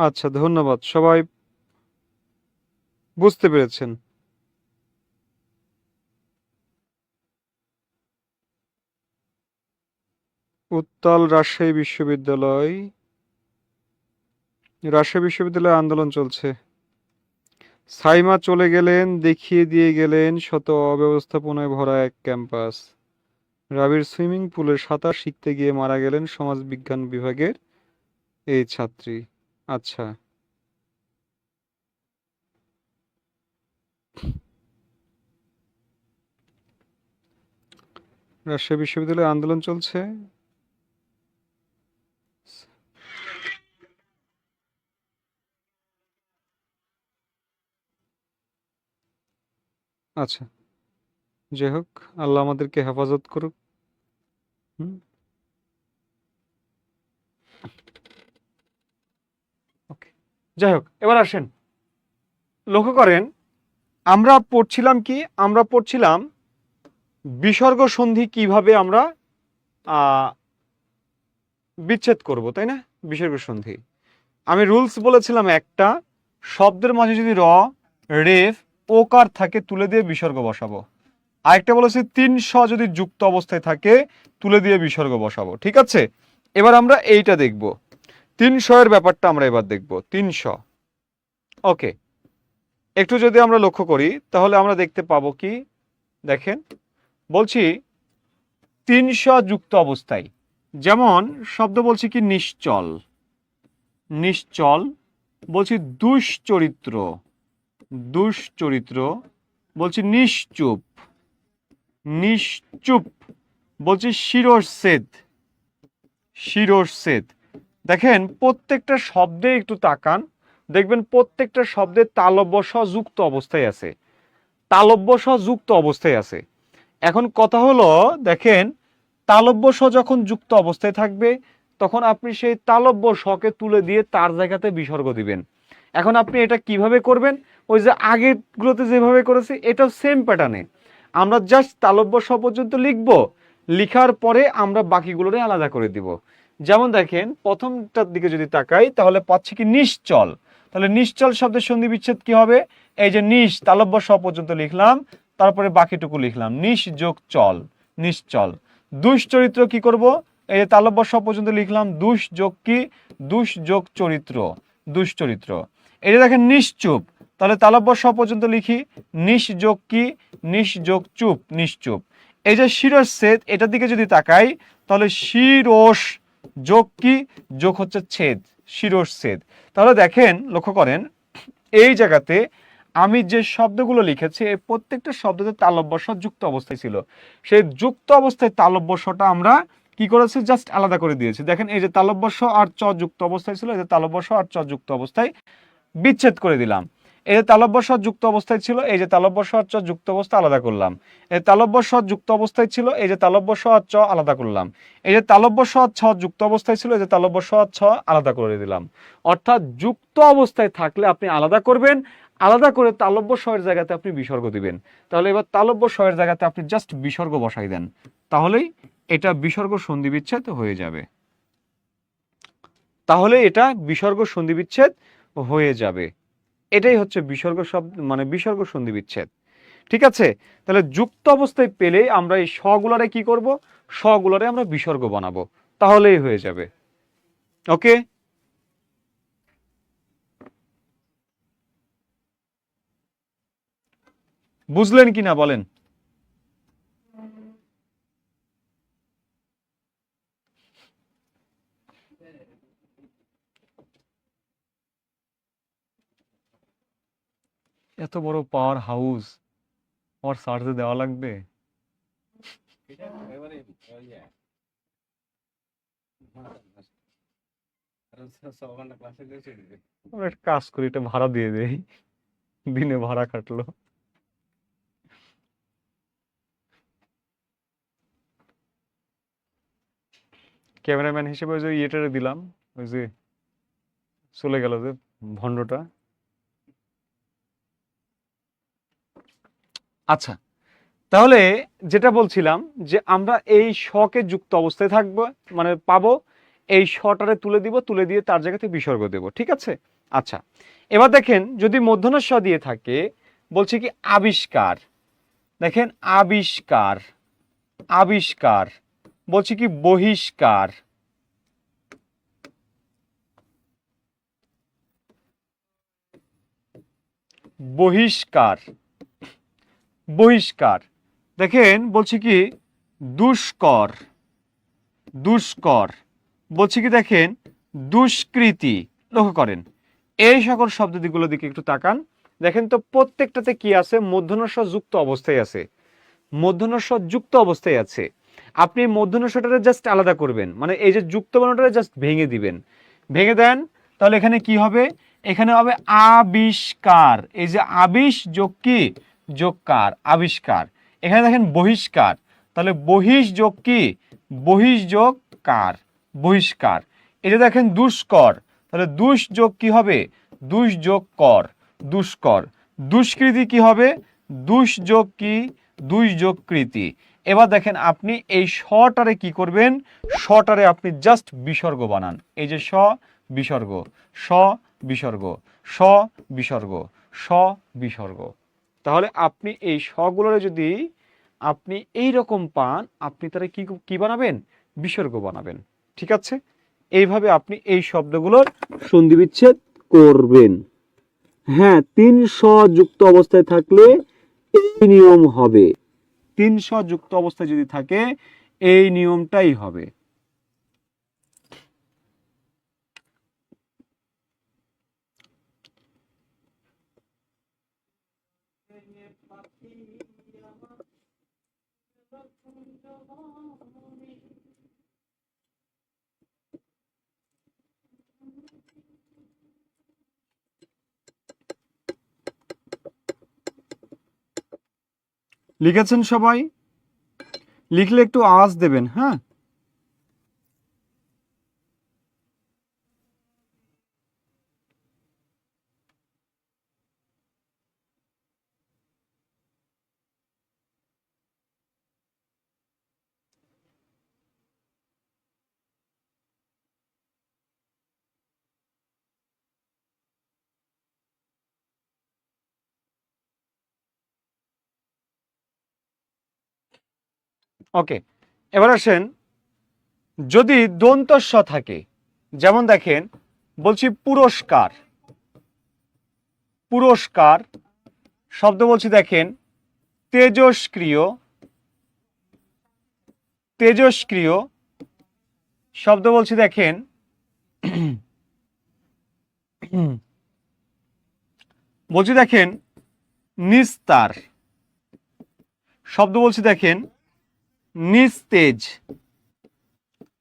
আচ্ছা, ধন্যবাদ, সবাই বুঝতে পেরেছেন। উত্তাল রাজশাহী বিশ্ববিদ্যালয়, রাজশাহী বিশ্ববিদ্যালয়ে আন্দোলন চলছে। সাইমা চলে গেলেন, দেখিয়ে দিয়ে গেলেন শত অব্যবস্থাপনায় ভরা এক ক্যাম্পাস। রাবির সুইমিং পুলে সাঁতার শিখতে গিয়ে মারা গেলেন সমাজবিজ্ঞান বিভাগের এই ছাত্রী। আচ্ছা, রাজশাহী বিশ্ববিদ্যালয়ে আন্দোলন চলছে। আচ্ছা, যাই হোক, আল্লাহ আমাদেরকে হেফাজত করুক। হুম, ওকে, যাই হোক, এবার আসেন, লক্ষ্য করেন আমরা পড়ছিলাম কি, আমরা পড়ছিলাম বিসর্গ সন্ধি কিভাবে আমরা বিচ্ছেদ করব, তাই না? বিসর্গ সন্ধি আমি রুলস বলেছিলাম একটা, শব্দের মাঝে যদি র, রেফ, ওকার থাকে তুলে দিয়ে বিসর্গ বসাবো। আরেকটা বলেছি 300 যদি যুক্ত অবস্থায় থাকে তুলে দিয়ে বিসর্গ বসাবো, ঠিক আছে? এবার আমরা এইটা দেখব, 300 এর ব্যাপারটা আমরা এবার দেখব। 300, ওকে, একটু যদি আমরা লক্ষ্য করি তাহলে আমরা দেখতে পাবো কি, দেখেন বলছি 300 যুক্ত অবস্থায়, যেমন শব্দ বলছি কি নিশ্চল, নিশ্চল, বলছি দুশ্চরিত্র, দুশ্চরিত্র, বলছি নিশ্চুপ, নিশ্চুপ, বলছি শিরশ্ছেদ, শিরশ্ছেদ। দেখেন প্রত্যেকটা শব্দে একটু তাকান, দেখবেন প্রত্যেকটা শব্দে তালব্য স যুক্ত অবস্থায় আছে, তালব্য স যুক্ত অবস্থায় আছে। এখন কথা হলো, দেখেন তালব্য স যখন যুক্ত অবস্থায় থাকবে তখন আপনি সেই তালব্য সকে তুলে দিয়ে তার জায়গাতে বিসর্গ দিবেন। এখন আপনি এটা কিভাবে করবেন, ওই যে আগেরগুলোতে যেভাবে করেছি এটাও সেম প্যাটার্নে, আমরা জাস্ট তালব্য স পর্যন্ত লিখব, লিখার পরে আমরা বাকিগুলোরে আলাদা করে দিব। যেমন দেখেন প্রথমটার দিকে যদি তাকাই তাহলে পাচ্ছি কি নিশ্চল, তাহলে নিশ্চল শব্দের সন্ধি বিচ্ছেদ কি হবে, এই যে নিশ তালব্য স পর্যন্ত লিখলাম, তারপরে বাকিটুকু লিখলাম নিশ যোগ চল, নিশ্চল। দুশ্চরিত্র কি করব, এই যে তালব্য স পর্যন্ত লিখলাম, দুষ যোগ কি, দুষ যোগ চরিত্র, দুশ্চরিত্র। এই যে দেখেন নিশ্চুপ, তাহলে তালব্য স পর্যন্ত লিখি, নিশ যোগ কি, নিশ যোগ চুপ, নিশ্চুপ। এই যে শিরচ্ছেদ, এটার দিকে যদি তাকাই তাহলে শিরোষ যোগ কি, যোগ হচ্ছে ছেদ, শিরচ্ছেদ। তাহলে দেখেন, লক্ষ্য করেন এই জায়গাতে আমি যে শব্দগুলো লিখেছি এই প্রত্যেকটা শব্দতে তালব্য স যুক্ত অবস্থায় ছিল। সেই যুক্ত অবস্থায় তালব্য সটা আমরা কি করেছি, জাস্ট আলাদা করে দিয়েছি। দেখেন এই যে তালব্য স আর চ যুক্ত অবস্থায় ছিল, এই যে তালব্য স আর চ যুক্ত অবস্থায় বিচ্ছেদ করে দিলাম। এই যে তালব্য স যুক্ত অবস্থায় ছিল, এই যে তালব্য স আর চ যুক্ত অবস্থা আলাদা করলাম। এই তালব্য স যুক্ত অবস্থায় ছিল, এই যে তালব্য স আর চ আলাদা করলাম। এই যে তালব্য স আর ছ যুক্ত অবস্থায় ছিল, এই যে তালব্য স আর ছ আলাদা করে দিলাম। অর্থাৎ যুক্ত অবস্থায় থাকলে আপনি আলাদা করবেন, আলাদা করে তালব্য স এর জায়গাতে আপনি বিসর্গ দিবেন। তাহলে এবার তালব্য স এর জায়গাতে আপনি জাস্ট বিসর্গ বসাই দেন, তাহলেই এটা বিসর্গ সন্ধি বিচ্ছেদ হয়ে যাবে। তাহলে এটা বিসর্গ সন্ধি বিচ্ছেদ হয়ে যাবে। এটাই হচ্ছে বিসর্গ শব্দ, মানে বিসর্গ সন্ধি বিচ্ছেদ। ঠিক আছে, তাহলে যুক্ত অবস্থায় পেলে আমরা এই স্বগুলারে কি করব, স্বগুলারে আমরা বিসর্গ বানাবো, তাহলেই হয়ে যাবে। ওকে, বুঝলেন কিনা বলেন? এত বড় পাওয়ার হাউস আমার চার্জে দেওয়া লাগবে? আমরা একটা কাজ করি, এটা ভাড়া দিয়ে দেই, দিনে ভাড়া কাটলো। ক্যামেরাম্যান হিসেবে ওই যে ইয়েটারে দিলাম, ওই যে চলে গেল যে ভন্ডটা। আচ্ছা, তাহলে যেটা বলছিলাম যে আমরা এই শকে যুক্ত অবস্থায় থাকবো, মানে পাবো, এই শটারে তুলে দিব, তুলে দিয়ে তার জায়গাতে বিসর্গ দেব। ঠিক আছে, আচ্ছা এবার দেখেন যদি মূর্ধন্য ষ দিয়ে থাকে, বলছে কি আবিষ্কার, দেখেন আবিষ্কার, আবিষ্কার, বলছে কি বহিষ্কার, বহিষ্কার, বহিষ্কার। দেখেন বলছে কি দুষ্কর, দুষ্কর, বলছে কি দেখেন দুষ্কৃতি। লক্ষ্য করেন এই সকল শব্দগুলো দিকে একটু তাকান, দেখেন তো প্রত্যেকটাতে কি আছে, মূর্ধন্য ষ যুক্ত অবস্থায় আছে, মূর্ধন্য ষ যুক্ত অবস্থায় আছে। আপনি মূর্ধন্য ষটারে জাস্ট আলাদা করবেন, মানে এই যে যুক্ত বর্ণটারে জাস্ট ভেঙে দিবেন, ভেঙে দেন, তাহলে এখানে কি হবে, এখানে হবে আবিষ্কার। এই যে আবিষ যোগ কি, যোগকার, আবিষ্কার। এখানে দেখেন বহিষ্কার, তাহলে বহিষ যোগ কি, বহিষ যোগ কার, বহিষ্কার। এই যে দেখেন দুষ্কর, তাহলে দুষ যোগ কি হবে, দুষ যোগ কর, দুষ্কর। দুষ্কৃতি কি হবে, দুষ যোগ কি, দুষ যোগ কৃতি। এবার দেখেন আপনি এই শটারে কি করবেন, শটারে আপনি জাস্ট বিসর্গ বানান। এই যে স বিসর্গ, স বিসর্গ, স বিসর্গ, স বিসর্গ। তাহলে আপনি এই শগুলোরে যদি আপনি এই রকম পান, আপনি তারা কি কি বানাবেন, বিসর্গ বানাবেন। ঠিক আছে, এইভাবে আপনি এই শব্দগুলোর সন্ধি বিচ্ছেদ করবেন। হ্যাঁ, তিন স যুক্ত অবস্থায় থাকলে এই নিয়ম হবে, তিন স যুক্ত অবস্থায় যদি থাকে এই নিয়মটাই হবে। লিখেছেন সবাই? লিখলে একটু আওয়াজ দেবেন। হ্যাঁ, ওকে। এবার আসেন, যদি দন্ত স থাকে, যেমন দেখেন বলছি পুরস্কার, পুরস্কার শব্দ বলছি দেখেন তেজস্ক্রিয়, তেজস্ক্রিয় শব্দ বলছি দেখেন বলছি দেখেন নিস্তার, শব্দ বলছি দেখেন নিস্তেজ।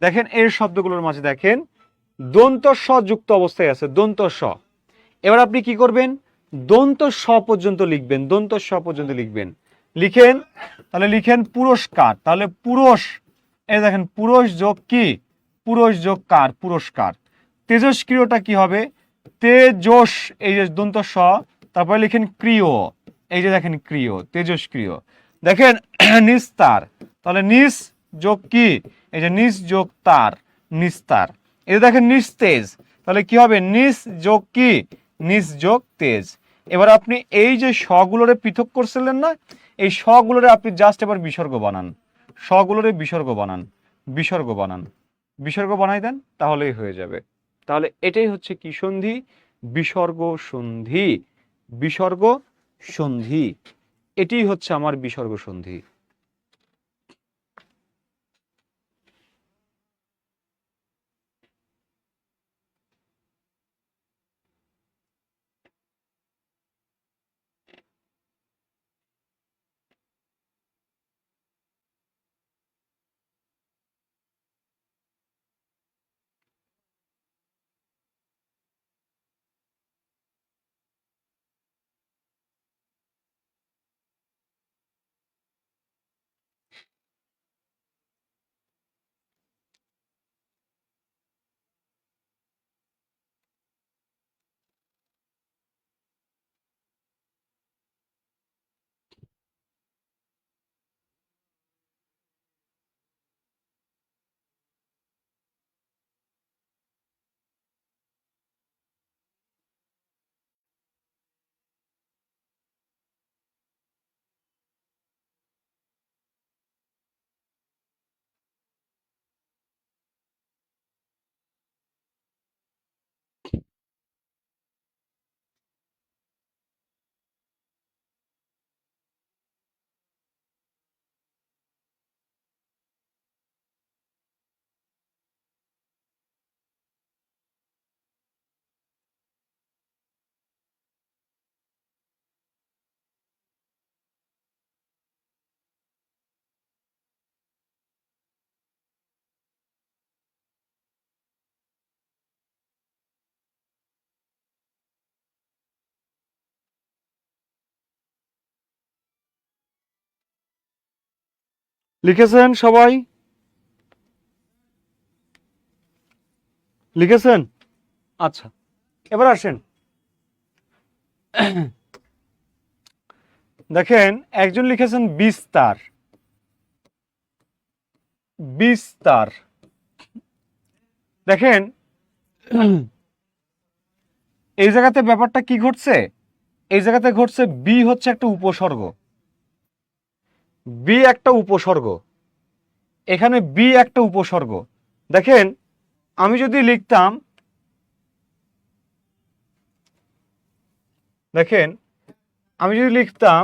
দেখেন এর শব্দগুলোর মাঝে দেখেন দন্ত স যুক্ত অবস্থায় আছে, দন্ত স। এবার আপনি কি করবেন, দন্ত স পর্যন্ত লিখবেন, দন্ত স পর্যন্ত লিখবেন। লিখেন, তাহলে লিখেন পুরস্কার, তাহলে পুরুষ, এই দেখেন পুরুষ যোগ কি, পুরুষ যোগ কার, পুরস্কার। তেজস্ক্রিয়টা কি হবে, তেজস, এই যে দন্ত স, তারপরে লিখেন ক্রিয়, এই যে দেখেন ক্রিয়, তেজস্ক্রিয়। দেখেন নিস্তার, তাহলে নিস যোগ কি, এই যে নিস যোগ তার, নিস্তার। এই দেখেন নিস্তেজ, তাহলে কি হবে, নিস যোগ কি, নিস যোগ তেজ। এবার আপনি এই যে স্বগুলোরে পৃথক করছিলেন না, এই স্বগুলোরে আপনি জাস্ট এবার বিসর্গ বানান, স্বগুলোরে বিসর্গ বানান, বিসর্গ বানান, বিসর্গ বানাই দেন, তাহলেই হয়ে যাবে। তাহলে এটাই হচ্ছে কি সন্ধি, বিসর্গ সন্ধি, বিসর্গ সন্ধি, এটাই হচ্ছে আমার বিসর্গ সন্ধি। লিখেছেন সবাই, লিখেছেন? আচ্ছা, এবার আসেন, দেখেন একজন লিখেছেন বিস্তার, বিস্তার। দেখেন এই জায়গাতে ব্যাপারটা কি ঘটছে, এই জায়গাতে ঘটছে বি হচ্ছে একটা উপসর্গ, বি একটা উপসর্গ, এখানে বি একটা উপসর্গ। দেখেন আমি যদি লিখতাম, দেখেন আমি যদি লিখতাম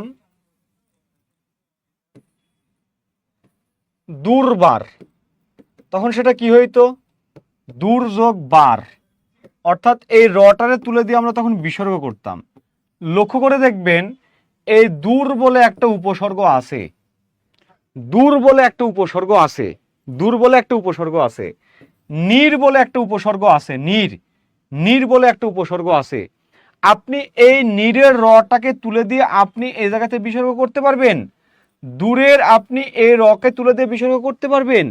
দুর্বার, তখন সেটা কি হইতো, দুর্যোগ বার, অর্থাৎ এই রটারে তুলে দিয়ে আমরা তখন বিসর্গ করতাম। লক্ষ্য করে দেখবেন এই দূর বলে একটা উপসর্গ আছে, দূর বলে একটা উপসর্গ আছে, দূর বলে একটা উপসর্গ আছে, নীর বলে একটা উপসর্গ আছে, নীর, নীর বলে একটা উপসর্গ আছে। আপনি এই নীরের রটাকে তুলে দিয়ে আপনি এই জায়গাতে বিসর্গ করতে পারবেন, দূরের আপনি এই রকে তুলে দিয়ে বিসর্গ করতে পারবেন,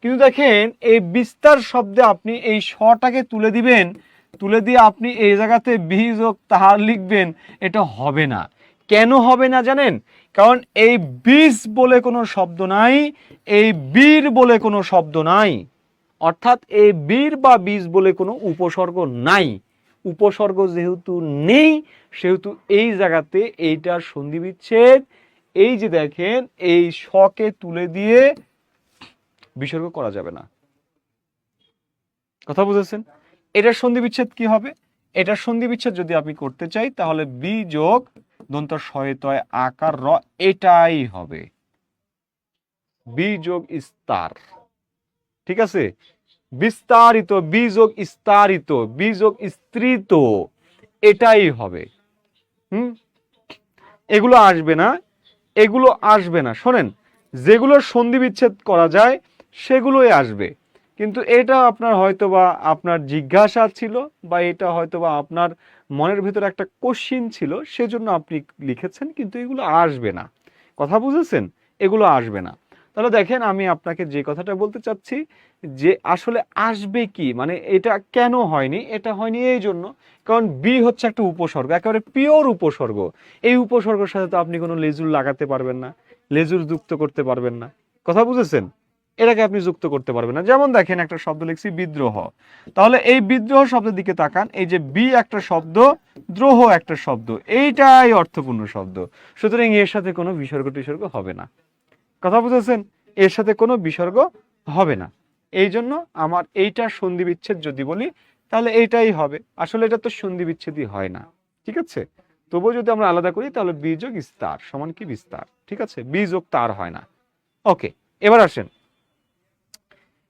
কিন্তু দেখেন এই বিস্তার শব্দে আপনি এই শটাকে তুলে দিবেন, তুলে দিয়ে আপনি এই জায়গাতে বি যোগ তাহার লিখবেন, এটা হবে না। কেন হবে না জানেন, কারণ এই বীজ বলে কোনো শব্দ নাই, এই বীর বলে কোনো শব্দ নাই, অর্থাৎ এই বীর বা বীজ বলে কোনো উপসর্গ নাই। উপসর্গ যেহেতু নেই সেহেতু এই জায়গাতে এইটার সন্ধি বিচ্ছেদ, এই যে দেখেন এই শকে তুলে দিয়ে বিসর্গ করা যাবে না। কথা বুঝেছেন? এটার সন্ধি বিচ্ছেদ কি হবে? এটার সন্ধি বিচ্ছেদ যদি আমি করতে চাই তাহলে বি যোগ দন্ত শয়তয় আকার র, এটাই হবে বি যোগ ইস্তার। ঠিক আছে? বিস্তারিত, বি যোগ ইস্তারিত, বি যোগ স্ত্রীত, এটাই হবে। এগুলো আসবে না, এগুলো আসবে না। শোনেন, যেগুলোর সন্ধি বিচ্ছেদ করা যায় সেগুলোই আসবে, কিন্তু এটা আপনার হয়তোবা আপনার জিজ্ঞাসা ছিল বা এটা হয়তোবা আপনার মনের ভিতরে একটা কোশ্চিন ছিল, সেজন্য আপনি লিখেছেন, কিন্তু এগুলো আসবে না। কথা বুঝেছেন? এগুলো আসবে না। তাহলে দেখেন, আমি আপনাকে যে কথাটা বলতে চাচ্ছি যে আসলে আসবে কি, মানে এটা কেন হয়নি, এটা হয়নি এই জন্য কারণ বি হচ্ছে একটা উপসর্গ, একেবারে পিওর উপসর্গ। এই উপসর্গের সাথে তো আপনি কোনো লেজুর লাগাতে পারবেন না, লেজুর যুক্ত করতে পারবেন না। কথা বুঝেছেন? এটাকে আপনি যুক্ত করতে পারবেন না। যেমন দেখেন, একটা শব্দ লিখছি বিদ্রোহ, তাহলে এই বিদ্রোহ শব্দের দিকে তাকান, এই যে বি একটা শব্দ, দ্রোহ একটা শব্দ, এইটাই অর্থপূর্ণ শব্দ, সুতরাং এর সাথে কোনো বিসর্গ টিসর্গ হবে না। কথা বুঝেছেন? এর সাথে কোনো বিসর্গ হবে না। এই জন্য আমার এইটা সন্ধি বিচ্ছেদ যদি বলি তাহলে এইটাই হবে। আসলে এটা তো সন্ধি বিচ্ছেদই হয় না। ঠিক আছে? তবুও যদি আমরা আলাদা করি তাহলে বি যোগ ইস্তার সমান কি বিস্তার। ঠিক আছে? বি যোগ তার হয় না। ওকে, এবার আসেন,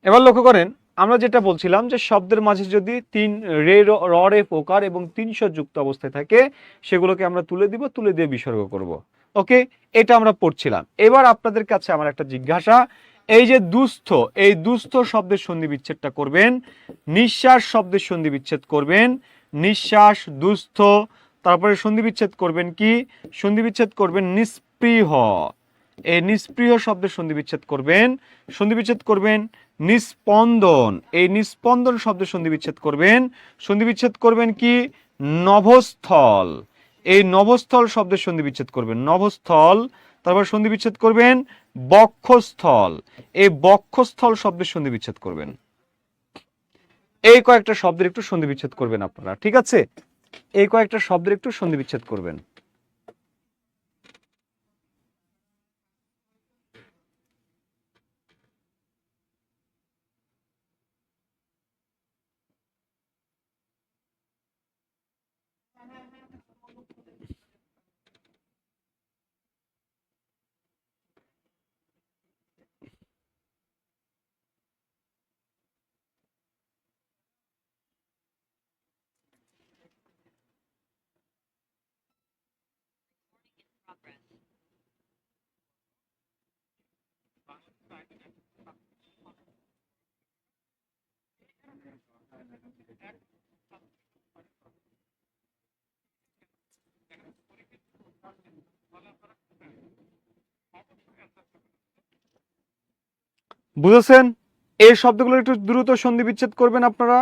এবার লক্ষ্য করেন, আমরা যেটা বলছিলাম যে শব্দের মাঝে যদি তিন রে র রে প্রকার এবং ৩০০ যুক্ত অবস্থায় থাকে সেগুলোকে আমরা তুলে দিব, তুলে দিয়ে বিসর্গ করব। ওকে, এটা আমরা পড়ছিলাম। এবার আপনাদের কাছে আমার একটা জিজ্ঞাসা, এই যে দুস্থ, এই দুস্থ শব্দের সন্ধি বিচ্ছেদটা করবেন, নিঃশ্বাস শব্দের সন্ধি বিচ্ছেদ করবেন, নিঃশ্বাস দুস্থ, তারপরে সন্ধি বিচ্ছেদ করবেন কি? সন্ধি বিচ্ছেদ করবেন নিস্পৃহ, এই নিস্পৃহ শব্দের সন্ধি বিচ্ছেদ করবেন, সন্ধি বিচ্ছেদ করবেন নিস্পন্দন, এই নিস্পন্দন শব্দের সন্ধি বিচ্ছেদ করবেন, সন্ধি বিচ্ছেদ করবেন কি? নভস্থল, এই নভস্থল শব্দের সন্ধি বিচ্ছেদ করবেন, নভস্থল, তারপর সন্ধি বিচ্ছেদ করবেন বক্ষস্থল, এই বক্ষস্থল শব্দের সন্ধি বিচ্ছেদ করবেন। এই কয়েকটা শব্দের একটু সন্ধি বিচ্ছেদ করবেন আপনারা। ঠিক আছে? এই কয়েকটা শব্দের একটু সন্ধি বিচ্ছেদ করবেন। বুঝেছেন? এই শব্দগুলো একটু দ্রুত সন্ধি বিচ্ছেদ করবেন আপনারা।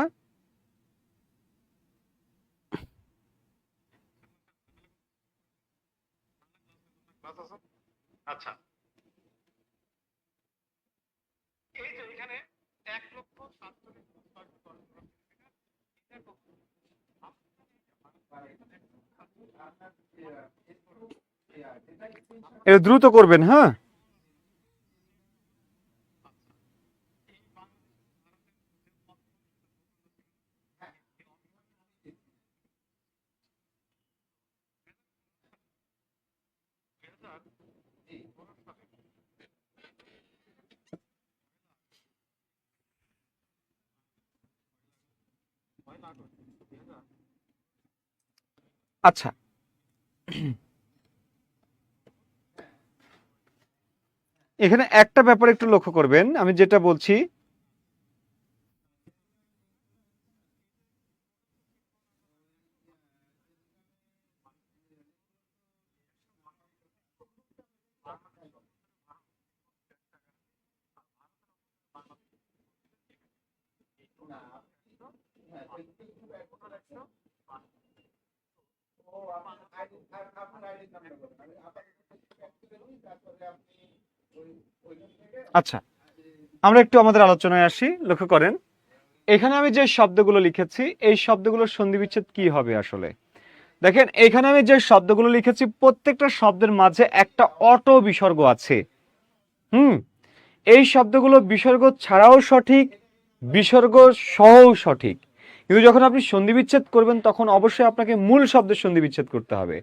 আচ্ছা, এই যে এখানে 1,47,000 এটা দ্রুত করবেন, হ্যাঁ? আচ্ছা, এখানে একটা ব্যাপার একটু লক্ষ্য করবেন, আমি যেটা বলছি, আচ্ছা আমরা একটু আমাদের আলোচনায় আসি। লক্ষ্য করেন, এখানে আমি যে শব্দগুলো লিখেছি এই শব্দগুলোর সন্ধি বিচ্ছেদ কি হবে আসলে। দেখেন, এখানে আমি যে শব্দগুলো লিখেছি প্রত্যেকটা শব্দের মাঝে একটা অটো বিসর্গ আছে। এই শব্দগুলো বিসর্গ ছাড়াও সঠিক, বিসর্গ সহও সঠিক, কিন্তু যখন আপনি সন্ধি বিচ্ছেদ করবেন তখন অবশ্যই আপনাকে মূল শব্দের সন্ধি বিচ্ছেদ করতে হবে।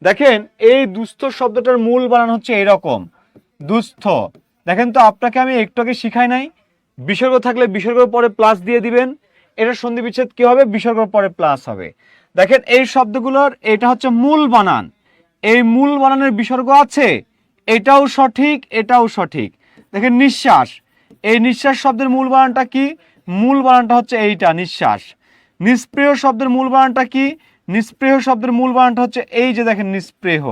দেখেন এই দুস্থ শব্দটার মূল বানান হচ্ছে এরকম, দুস্থ। দেখেন তো আপনাকে আমি একটু আগে শিখাই নাই, বিসর্গ থাকলে বিসর্গের পরে প্লাস দিয়ে দিবেন, এটা সন্ধি বিচ্ছেদ কি হবে, বিসর্গের পরে প্লাস হবে। দেখেন এই শব্দগুলোর এটা হচ্ছে মূল বানান, এই মূল বানানের বিসর্গ আছে, এটাও সঠিক, এটাও সঠিক। দেখেন নিঃশ্বাস, এই নিঃশ্বাস শব্দের মূল বানানটা কি, মূল বানানটা হচ্ছে এইটা নিঃশ্বাস। নিস্পৃহ শব্দের মূল বানানটা কি, নিস্পৃহ শব্দের মূল বানানটা হচ্ছে এই যে দেখেন নিস্পৃহ।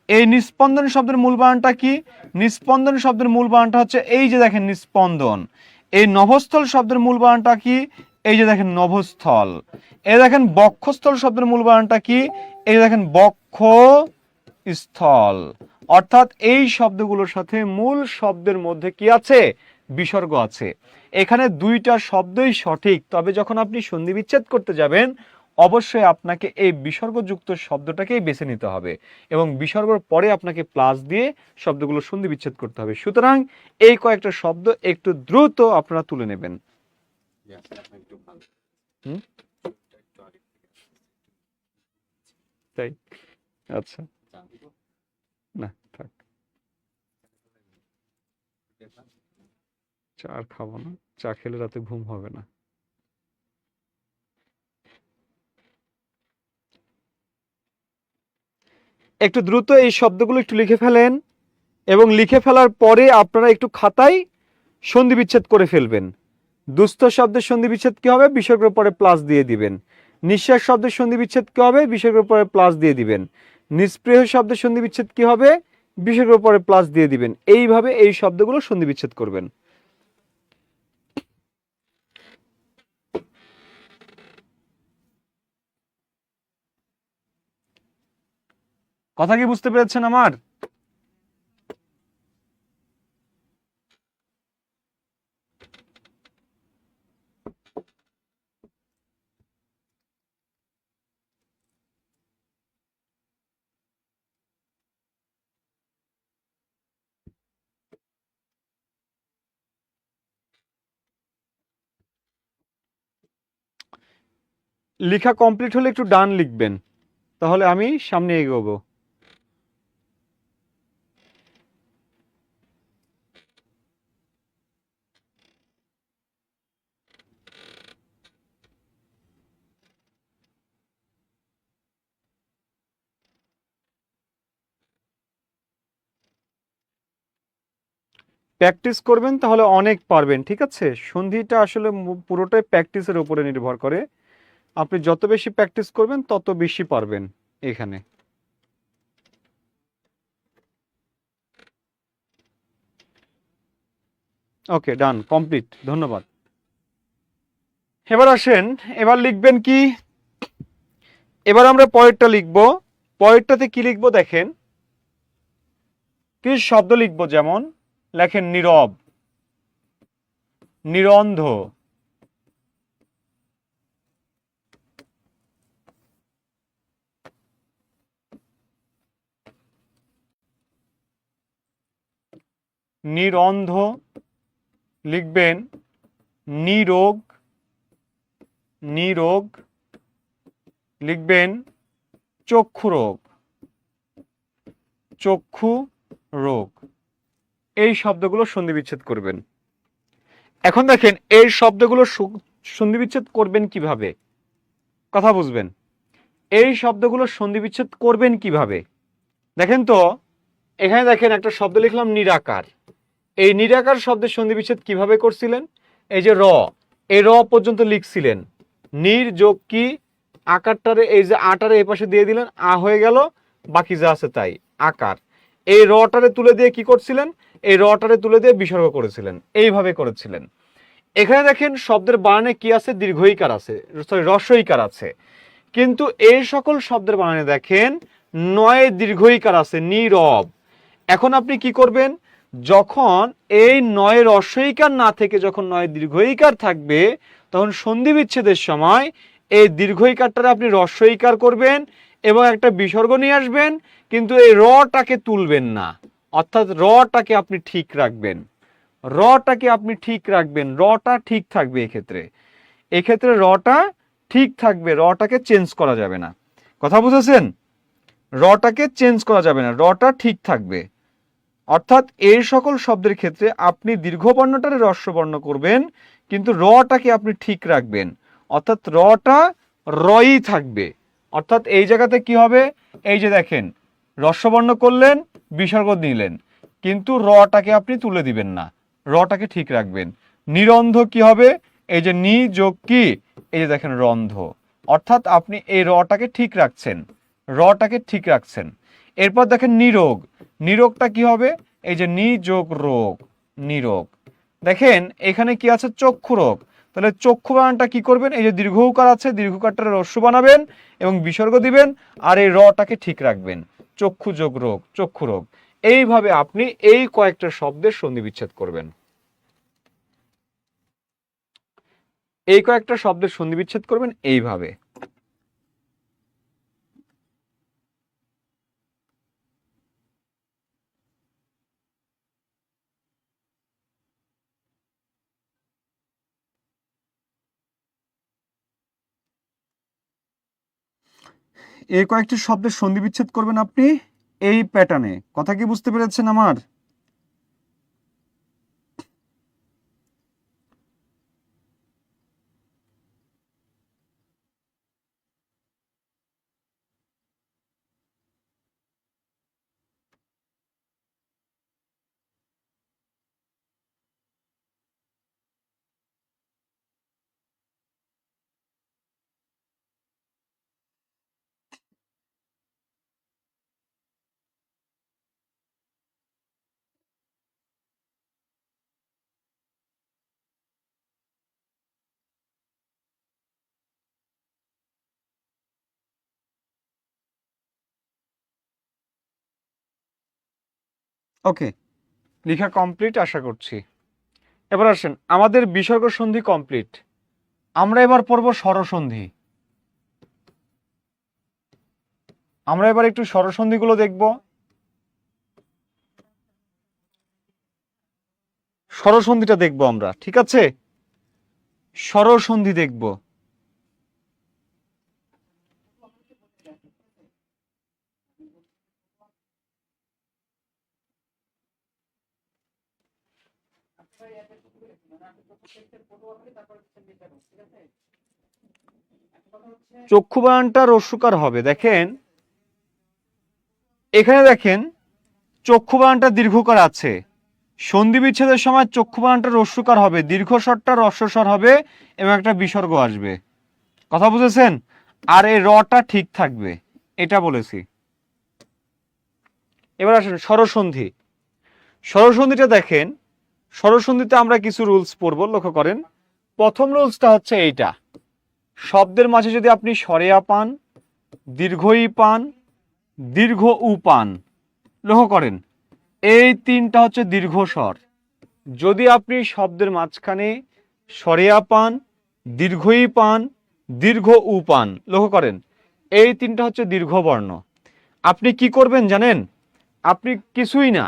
এই নিস্পন্দন শব্দের মূল বানানটা কি, নিস্পন্দন শব্দের মূল বানানটা হচ্ছে এই যে দেখেন নিস্পন্দন। এই নভস্থল শব্দের মূল বানানটা কি, এই যে দেখেন নভস্থল। এই দেখেন বক্ষস্থল শব্দের মূল বানানটা কি, এই যে দেখেন বক্ষস্থল। অর্থাৎ এই শব্দগুলোর সাথে মূল শব্দের মধ্যে কি আছে, বিসর্গ আছে। এখানে দুইটা শব্দই সঠিক, তবে যখন আপনি সন্ধি বিচ্ছেদ করতে যাবেন অবশ্যই আপনাকে এই বিসর্গযুক্ত শব্দটাকেই বেছে নিতে হবে এবং বিসর্গর পরে আপনাকে প্লাস দিয়ে শব্দগুলো সন্ধি বিচ্ছেদ করতে হবে। সুতরাং এই কয়েকটা শব্দ একটু দ্রুত আপনারা তুলে নেবেন। তাই আচ্ছা, না থাক, চা আর খাবো না, চা খেলে রাতে ঘুম হবে না। একটু দ্রুত এই শব্দগুলো একটু লিখে ফেলেন এবং লিখে ফেলার পরে আপনারা একটু খাতায় সন্ধি বিচ্ছেদ করে ফেলবেন। দুস্থ শব্দের সন্ধি বিচ্ছেদ কি হবে, বিসর্গের পরে প্লাস দিয়ে দিবেন। নিঃশ্বাস শব্দের সন্ধি বিচ্ছেদ কি হবে, বিসর্গের পরে প্লাস দিয়ে দিবেন। নিস্পৃহ শব্দের সন্ধি বিচ্ছেদ কি হবে, বিসর্গের পরে প্লাস দিয়ে দিবেন। এইভাবে এই শব্দগুলো সন্ধি বিচ্ছেদ করবেন। কথা কি বুঝতে পেরেছেন আমার? লেখা কমপ্লিট হলে একটু ডান লিখবেন, তাহলে আমি সামনে এগোবো। প্র্যাকটিস করবেন তাহলে অনেক পারবেন, ঠিক আছে? সন্ধিটা আসলে পুরোটাই প্র্যাকটিসের উপরে নির্ভর করে। আপনি যত বেশি প্র্যাকটিস করবেন তত বেশি পারবেন এখানে। ওকে, ডান, কমপ্লিট, ধন্যবাদ। এবার আসেন, এবার লিখবেন কি, এবার আমরা পরেরটা লিখব। পরেরটাতে কি লিখব দেখেন, কিছু শব্দ লিখব, যেমন লেখেন নীরব, নিরন্ধ, নিরন্ধ, লিখবেন নিরোগ, নিরোগ, লিখবেন চক্ষু রোগ, চক্ষু রোগ। এই শব্দগুলো সন্ধি বিচ্ছেদ করবেন। এখন দেখেন এই শব্দগুলো সন্ধি বিচ্ছেদ করবেন কিভাবে, কথা বুঝবেন। এই শব্দগুলো সন্ধি বিচ্ছেদ করবেন কিভাবে দেখেন তো, এখানে দেখেন একটা শব্দ লিখলাম নিরাকার। এই নিরাকার শব্দের সন্ধি বিচ্ছেদ কিভাবে করছিলেন, এই যে র, এই র পর্যন্ত লিখছিলেন, নির যোগ কি আকারটারে এই যে আটারে এই পাশে দিয়ে দিলেন, আ হয়ে গেল, বাকি যা আছে তাই আকার। এই রটারে তুলে দিয়ে কি করছিলেন, এই রটারে তুলে দিয়ে বিসর্গ করেছিলেন, এইভাবে করেছিলেন। এখানে দেখেন শব্দের বানানে কি আছে, দীর্ঘইকার আছে, সরি হ্রস্বইকার আছে, কিন্তু এই সকল শব্দের বানানে দেখেন নয় দীর্ঘইকার আছে, নীরব। এখন আপনি কি করবেন, যখন এই নয় হ্রস্বইকার না থেকে যখন নয় দীর্ঘইকার থাকবে তখন সন্ধি বিচ্ছেদের সময় এই দীর্ঘইকারটারে আপনি হ্রস্বইকার করবেন এবং একটা বিসর্গ নিয়ে আসবেন, কিন্তু এই রটাকে তুলবেন না, অর্থাৎ রটাকে আপনি ঠিক রাখবেন। রটাকে আপনি ঠিক রাখবেন, রটা ঠিক থাকবে এক্ষেত্রে। এক্ষেত্রে রটা ঠিক থাকবে, রটাকে চেঞ্জ করা যাবে না। কথা বুঝেছেন? রটাকে চেঞ্জ করা যাবে না, রটা ঠিক থাকবে। অর্থাৎ এই সকল শব্দের ক্ষেত্রে আপনি দীর্ঘ বর্ণটারে হ্রস্ব বর্ণ করবেন, কিন্তু রটাকে আপনি ঠিক রাখবেন, অর্থাৎ রটা রই থাকবে। অর্থাৎ এই জায়গাতে কি হবে, এই যে দেখেন হ্রস্ব বর্ণ করলেন, বিসর্গ নিলেন, কিন্তু রটাকে আপনি তুলে দিবেন না, রটাকে ঠিক রাখবেন। নিরন্ধ কি হবে, এই যে নি যোগ কি, এই যে দেখেন রন্ধ, অর্থাৎ আপনি এই রটাকে ঠিক রাখছেন, রটাকে ঠিক রাখছেন। এরপর দেখেন নিরোগ, নিরোগটা কি হবে, এই যে নি যোগ রোগ, নিরোগ। দেখেন এখানে কি আছে, চক্ষু রোগ, তাহলে চক্ষু বানানটা কি করবেন, এই যে দীর্ঘ উকার আছে, দীর্ঘ উকারটা হ্রস্ব বানাবেন এবং বিসর্গ দিবেন, আর এই রটাকে ঠিক রাখবেন, চক্ষু যোগ রোগ, চক্ষু রোগ। এইভাবে আপনি এই কয়েকটা শব্দের সন্ধি বিচ্ছেদ করবেন, এই কয়েকটা শব্দের সন্ধি বিচ্ছেদ করবেন এইভাবে। এই কয়েকটি শব্দের সন্ধি বিচ্ছেদ করবেন আপনি এই প্যাটার্নে। কথা কি বুঝতে পেরেছেন আমার? ওকে, লেখা কমপ্লিট আশা করছি। এবার আসেন, আমাদের বিসর্গ সন্ধি কমপ্লিট, আমরা এবার পড়ব স্বরসন্ধি। আমরা এবার একটু স্বরসন্ধিগুলো দেখব। স্বরসন্ধিটা দেখব আমরা, ঠিক আছে? স্বরসন্ধি দেখব। চক্ষু বানানটা রস্যকার হবে, দেখেন এখানে দেখেন চক্ষু বানানটা দীর্ঘকার আছে, সন্ধি বিচ্ছেদের সময় চক্ষু বানানটা রস্যকার হবে, দীর্ঘ স্বরটা হ্রস্বস্বর হবে এবং একটা বিসর্গ আসবে। কথা বুঝেছেন? আর এই রটা ঠিক থাকবে, এটা বলেছি। এবার আসেন স্বরসন্ধি। স্বরসন্ধিটা দেখেন, স্বরসন্ধিতে আমরা কিছু রুলস পড়বো, লক্ষ্য করেন। প্রথম রুলসটা হচ্ছে এইটা, শব্দের মাঝে যদি আপনি স্বরেয়া পান, দীর্ঘ ই পান, দীর্ঘ উ পান, লক্ষ্য করেন এই তিনটা হচ্ছে দীর্ঘ স্বর। যদি আপনি শব্দের মাঝখানে স্বরেয়া পান, দীর্ঘ ই পান, দীর্ঘ উ পান, লক্ষ্য করেন এই তিনটা হচ্ছে দীর্ঘ বর্ণ। আপনি কি করবেন জানেন? আপনি কিছুই না,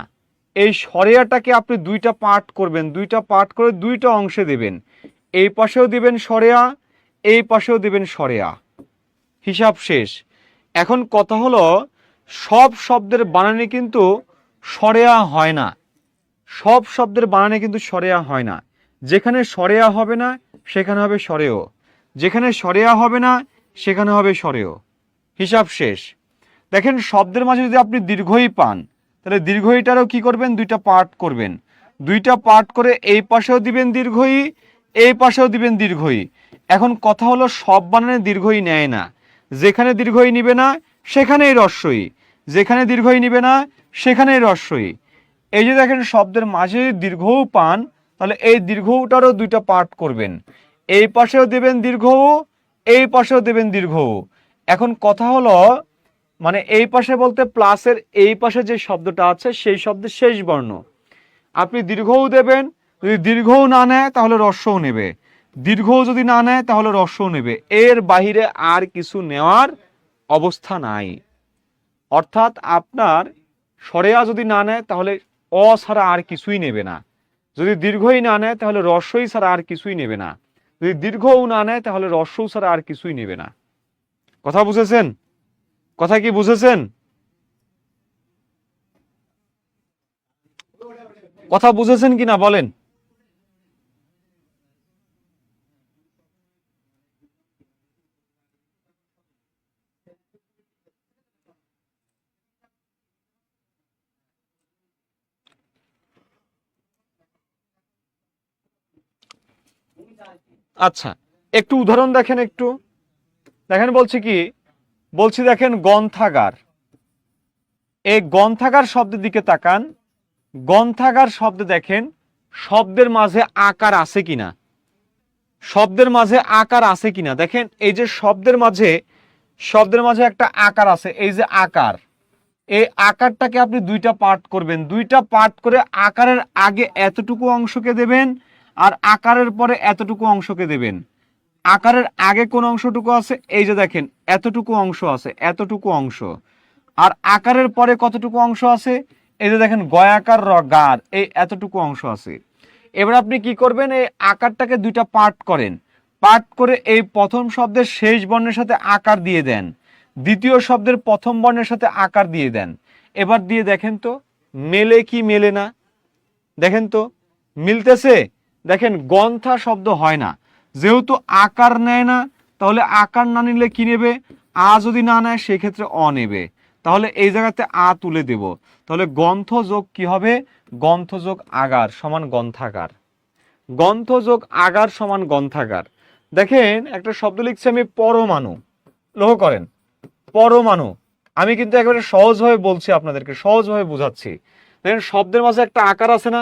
এই স্বরেয়াটাকে আপনি দুইটা পার্ট করবেন, দুইটা পার্ট করে দুইটা অংশে দেবেন, এই পাশেও দিবেন স্বরেয়া, এই পাশেও দিবেন স্বরেয়া, হিসাব শেষ। এখন কথা হলো, সব শব্দের বানানে কিন্তু স্বরেয়া হয় না, সব শব্দের বানানে কিন্তু স্বরেয়া হয় না। যেখানে স্বরেয়া হবে না সেখানে হবে স্বরেয়, যেখানে স্বরেয়া হবে না সেখানে হবে স্বরেয়, হিসাব শেষ। দেখেন শব্দের মাঝে যদি আপনি দীর্ঘই পান, তাহলে দীর্ঘইটারও কি করবেন, দুইটা পার্ট করবেন, দুইটা পার্ট করে এই পাশেও দিবেন দীর্ঘই, এই পাশেও দিবেন দীর্ঘই। এখন কথা হলো সব বানানে দীর্ঘই নেয় না, যেখানে দীর্ঘই নিবে না সেখানেই রস্যই, যেখানে দীর্ঘই নিবে না সেখানেই রস্যই। এই যে দেখেন শব্দের মাঝে দীর্ঘও পান, তাহলে এই দীর্ঘটারও দুইটা পার্ট করবেন, এই পাশেও দেবেন দীর্ঘ, এই পাশেও দেবেন দীর্ঘ। এখন কথা হলো, মানে এই পাশে বলতে প্লাসের এই পাশে যে শব্দটা আছে সেই শব্দের শেষ বর্ণ আপনি দীর্ঘও দেবেন, যদি দীর্ঘও না নেয় তাহলে রস্যও নেবে, দীর্ঘও যদি না নেয় তাহলে রস্যও নেবে, এর বাহিরে আর কিছু নেওয়ার অবস্থা নাই। অর্থাৎ আপনার স্বরেয়া যদি না নেয় তাহলে অ ছাড়া আর কিছুই নেবে না। যদি দীর্ঘই না নেয় তাহলে রস্বই ছাড়া আর কিছুই নেবে না, যদি দীর্ঘ উ না নেয় তাহলে রস্বউ ছাড়া আর কিছুই নেবে না। কথা বুঝেছেন? কথা কি বুঝেছেন? কথা বুঝেছেন কিনা বলেন? আচ্ছা, একটু উদাহরণ দেখেন, একটু দেখেন, বলছি কি, বলছি দেখেন গ্রন্থাগার। এই গ্রন্থাগার শব্দের দিকে তাকান। গ্রন্থাগার শব্দে দেখেন শব্দের মাঝে আকার আছে কিনা, শব্দের মাঝে আকার আছে কিনা। দেখেন এই যে শব্দের মাঝে একটা আকার আছে, এই যে আকার, এই আকারটাকে আপনি দুইটা পার্ট করবেন, দুইটা পার্ট করে আকারের আগে এতটুকু অংশকে দেবেন আর আকারের পরে এতটুকু অংশকে দেবেন। আকারের আগে কোন অংশটুকু আছে, এই যে দেখেন এতটুকু অংশ আছে, এতটুকু অংশ। আর আকারের পরে কতটুকু অংশ আছে, এই যে দেখেন গয়াকার গার, এই এতটুকু অংশ আছে। এবার আপনি কি করবেন, এই আকারটাকে দুইটা পার্ট করেন, পার্ট করে এই প্রথম শব্দের শেষ বর্ণের সাথে আকার দিয়ে দেন, দ্বিতীয় শব্দের প্রথম বর্ণের সাথে আকার দিয়ে দেন। এবার দিয়ে দেখেন তো মেলে কি মেলে না, দেখেন তো মিলতেছে। দেখেন গ্রন্থা শব্দ হয় না, যেহেতু আকার নেয় না, তাহলে আকার না নিলে কি নেবে, আ যদি না নেয় সেক্ষেত্রে অ নেবে, তাহলে এই জায়গাতে আ তুলে দেব। তাহলে গ্রন্থ যোগ কি হবে, গ্রন্থ যোগ আগার সমান গ্রন্থাগার, গ্রন্থ যোগ আগার সমান গ্রন্থাগার। দেখেন একটা শব্দ লিখছি আমি পরমাণু, লক্ষ্য করেন পরমাণু। আমি কিন্তু একেবারে সহজভাবে বলছি আপনাদেরকে, সহজভাবে বুঝাচ্ছি। দেখেন শব্দের মাঝে একটা আকার আছে না,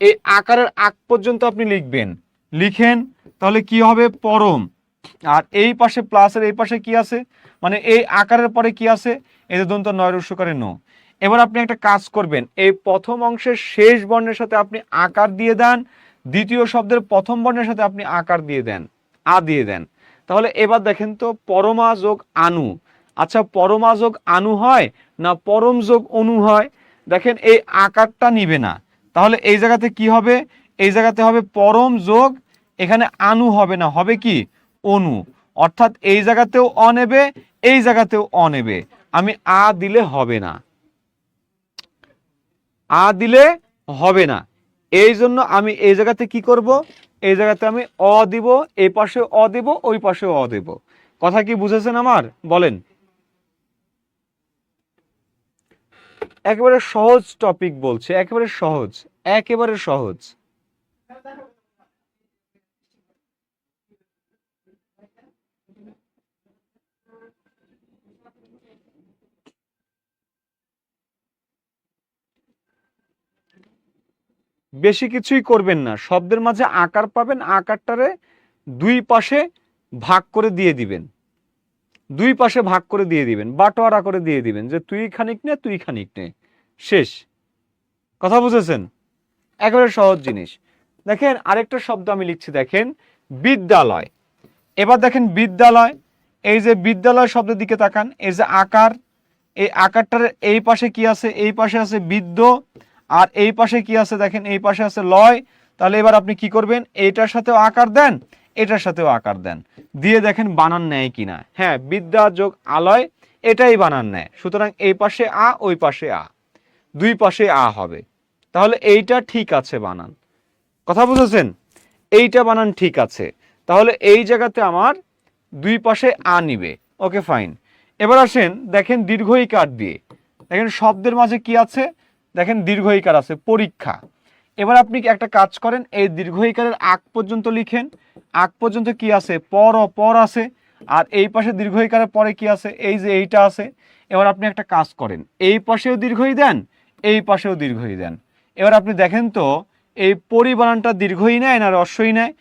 এই আকারের আগ পর্যন্ত আপনি লিখবেন, লিখেন তাহলে কি হবে পরম। আর এই পাশে প্লাসের এই পাশে কি আছে, মানে এই আকারের পরে কি আছে, এই যে দন্ত নয় রস্যকারে ন। এবার আপনি একটা কাজ করবেন, এই প্রথম অংশের শেষ বর্ণের সাথে আপনি আকার দিয়ে দেন, দ্বিতীয় শব্দের প্রথম বর্ণের সাথে আপনি আকার দিয়ে দেন, আ দিয়ে দেন। তাহলে এবার দেখেন তো পরমা যোগ আনু, আচ্ছা পরমা যোগ আনু হয় না পরম যোগ অনু হয়? দেখেন এই আকারটা নিবে না, তাহলে এই জায়গাতে কি হবে, এই জায়গাতে হবে পরম যোগ, এখানে আনু হবে না, হবে কি অনু। অর্থাৎ এই জায়গাতেও অ নেবে, এই জায়গাতেও অ নেবে। আমি আ দিলে হবে না, আ দিলে হবে না, এই জন্য আমি এই জায়গাতে কি করব, এই জায়গাতে আমি অ দিব, এই পাশে অ দেব, ওই পাশে অ দেব। কথা কি বুঝেছেন আমার বলেন? একেবারে সহজ টপিক বলছে, একেবারে সহজ, একেবারে সহজ। বেশি কিছুই করবেন না, শব্দের মাঝে আকার পাবেন, আকারটারে দুই পাশে ভাগ করে দিয়ে দিবেন, দুই পাশে ভাগ করে দিয়ে দিবেন, বাটোয়ারা করে দিয়ে দিবেন, যে তুই খানিক নে তুই খানিক নে, শেষ। কথা বুঝেছেন? একেবারে সহজ জিনিস। দেখেন আরেকটা শব্দ আমি লিখছি, দেখেন বিদ্যালয়। এবার দেখেন বিদ্যালয়, এই যে বিদ্যালয় শব্দের দিকে তাকান, এই যে আকার, এই আকারটার এই পাশে কি আছে, এই পাশে আছে বিদ্য, আর এই পাশে কি আছে দেখেন, এই পাশে আছে লয়। তাহলে এবার আপনি কি করবেন, এইটার সাথেও আকার দেন, এটার সাথেও আকার দেন, দিয়ে দেখেন বানান নেয় কিনা। হ্যাঁ, বিদ্যা যোগ আলয়, এটাই বানান নেয়। সুতরাং এই পাশে আ, ওই পাশে আ, দুই পাশে আ হবে, তাহলে এইটা ঠিক আছে বানান। কথা বুঝেছেন? এইটা বানান ঠিক আছে, তাহলে এই জায়গাতে আমার দুই পাশে আ নিবে। Okay fine. এবার আসেন দেখেন দীর্ঘ ইকার দিয়ে, দেখেন শব্দের মাঝে কি আছে, দেখেন দীর্ঘ ইকার আছে পরীক্ষা। এবার আপনি একটা কাজ করেন, এই দীর্ঘ ইকারের আগ পর্যন্ত লিখেন, আগ পর্যন্ত কি আছে, পর ও পর আছে, আর এই পাশে দীর্ঘ ইকারের পরে কি আছে, এই যে এইটা আছে। এবার আপনি একটা কাজ করেন, এই পাশেও দীর্ঘই দেন, এই পাশেও দীর্ঘই দেন। এবার আপনি দেখেন তো এই পরিবানানটা দীর্ঘই নেয় না রস্বই নেয়?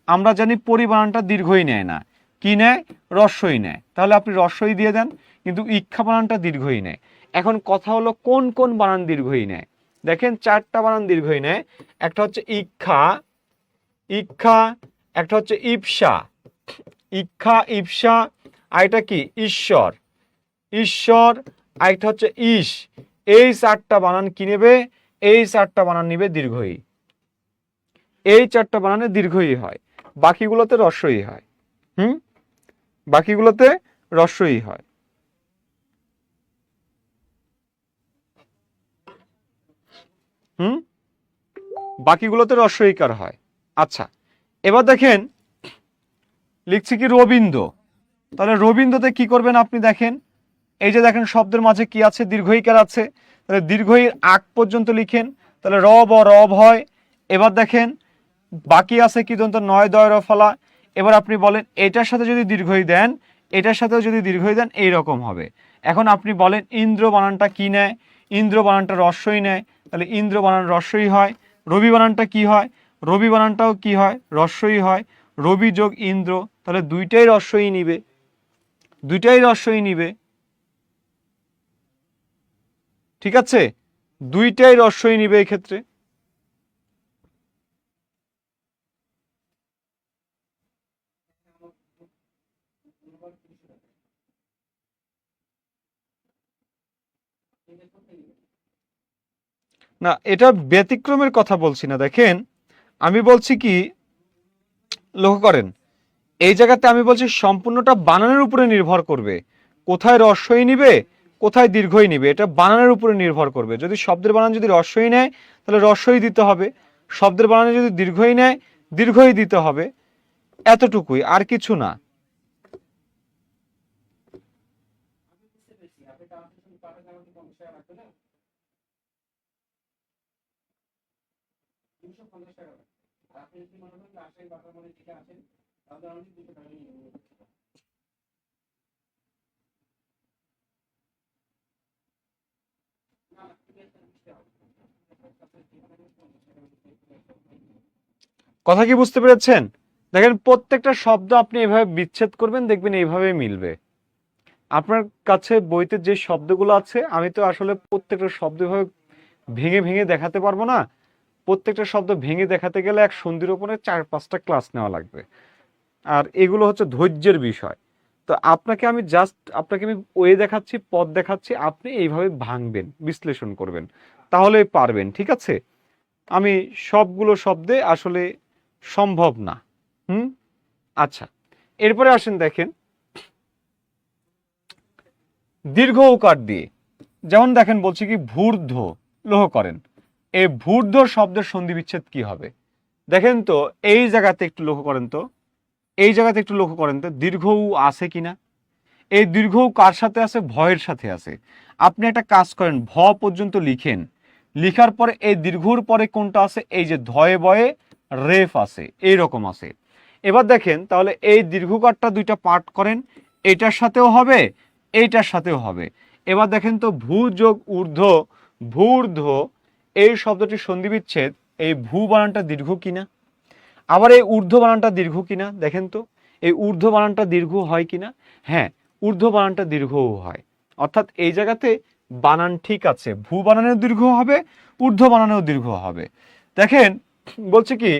আমরা জানি পরিবানানটা দীর্ঘই নেয় না, কি নেয়, রস্বই নেয়। তাহলে আপনি রস্বই দিয়ে দেন, কিন্তু ইক্ষা বানানটা দীর্ঘই নেয়। এখন কথা হলো কোন কোন বানান দীর্ঘই নেয়। দেখেন চারটা বানান দীর্ঘই নেয়, একটা হচ্ছে ইক্ষা, ইক্ষা, একটা হচ্ছে ইপসা, ইক্ষা ইপসা, আর এটা কি ঈশ্বর, ঈশ্বর, আরেকটা হচ্ছে ইস। এই চারটা বানান কি নেবে, এই চারটা বানান নিবে দীর্ঘই। এই চারটা বানানে দীর্ঘই হয়, বাকিগুলোতে রস্বই হয়। বাকিগুলোতে রস্বই হয়। বাকিগুলোতে রস্বইকার হয়। আচ্ছা, এবার দেখেন লিখছি কি রবীন্দ্র। তাহলে রবীন্দ্রতে কি করবেন আপনি দেখেন, এই যে দেখেন শব্দের মাঝে কি আছে, দীর্ঘইকার আছে, তাহলে দীর্ঘই আগ পর্যন্ত লিখেন, তাহলে রব ও রব হয়। এবার দেখেন বাকি আছে কি দন্ত নয় দয় র ফলা। এবার আপনি বলেন এটার সাথে যদি দীর্ঘই দেন, এটার সাথেও যদি দীর্ঘই দেন, এইরকম হবে। এখন আপনি বলেন ইন্দ্র বানানটা কি নেয়, ইন্দ্র বানানটা রস্বই নেয়, তাহলে ইন্দ্র বানান রস্বই হয়। রবি বানানটা কি হয়, রবি বানানটাও কি হয়, রস্বই হয়। রবি যোগ ইন্দ্র, তাহলে দুইটাই রস্বই নিবে, দুইটাই রস্বই নিবে, ঠিক আছে, দুইটাই রস্বই নিবে এই ক্ষেত্রে। না, এটা ব্যতিক্রমের কথা বলছি না, দেখেন আমি বলছি কি, লক্ষ্য করেন এই জায়গাতে আমি বলছি সম্পূর্ণটা বানানের উপরে নির্ভর করবে, কোথায় রস্বই নিবে কোথায় দীর্ঘই নিবে, এটা বানানের উপরে নির্ভর করবে। যদি শব্দের বানান যদি রস্বই নেয় তাহলে রস্বই দিতে হবে, শব্দের বানানে যদি দীর্ঘই নেয় দীর্ঘই দিতে হবে, এতটুকুই, আর কিছু না। কথা কি বুঝতে পেরেছেন? দেখেন প্রত্যেকটা শব্দ আপনি এভাবে বিচ্ছেদ করবেন, দেখবেন এইভাবে মিলবে। আপনার কাছে বইতে যে শব্দগুলো আছে, আমি তো আসলে প্রত্যেকটা শব্দ এভাবে ভেঙে ভেঙে দেখাতে পারবো না। প্রত্যেকটা শব্দ ভেঙে দেখাতে গেলে এক সন্ধির উপরে 4-5টা ক্লাস নেওয়া লাগবে, আর এগুলো হচ্ছে ধৈর্যের বিষয়। তো আপনাকে আমি ওয়ে দেখাচ্ছি, পথ দেখাচ্ছি, আপনি এইভাবে ভাঙবেন, বিশ্লেষণ করবেন, তাহলে পারবেন, ঠিক আছে। আমি সবগুলো শব্দে আসলে সম্ভব না। আচ্ছা, এরপরে আসেন দেখেন দীর্ঘ উকার দিয়ে, যেমন দেখেন বলছি কি ভূর্ধ্ব, লক্ষ্য করেন এই ভূর্ধ্ব শব্দের সন্ধি বিচ্ছেদ কি হবে। দেখেন তো এই জায়গাতে একটু লক্ষ্য করেন তো, এই জায়গাতে একটু লক্ষ্য করেন তো দীর্ঘ উ আছে কিনা। এই দীর্ঘ উ কার সাথে আছে, ভয়ের সাথে আছে। আপনি একটা কাজ করেন, ভ পর্যন্ত লিখেন, লিখার পরে এই দীর্ঘর পরে কোনটা আছে, এই যে ধয়ে বয়ে রেফ আছে, এইরকম আছে। এবার দেখেন তাহলে এই দীর্ঘকারটা দুইটা পার্ট করেন, এইটার সাথেও হবে এইটার সাথেও হবে। এবার দেখেন তো ভূ যোগ ঊর্ধ্ব, ভূর্ধ্ব, এই শব্দটির সন্ধি বিচ্ছেদ, এই ভূ বানানটা দীর্ঘ কিনা, আবার এই ঊর্ধ্ব বানানটা দীর্ঘ কিনা, দেখেন তো এই ঊর্ধ্ব বানানটা দীর্ঘ হয় কিনা। হ্যাঁ, ঊর্ধ্ব বানানটা দীর্ঘও হয়, অর্থাৎ এই জায়গাতে বানান ঠিক আছে, ভূ বানানেও দীর্ঘ হবে, ঊর্ধ্ব বানানেও দীর্ঘ হবে। দেখেন বলছে কি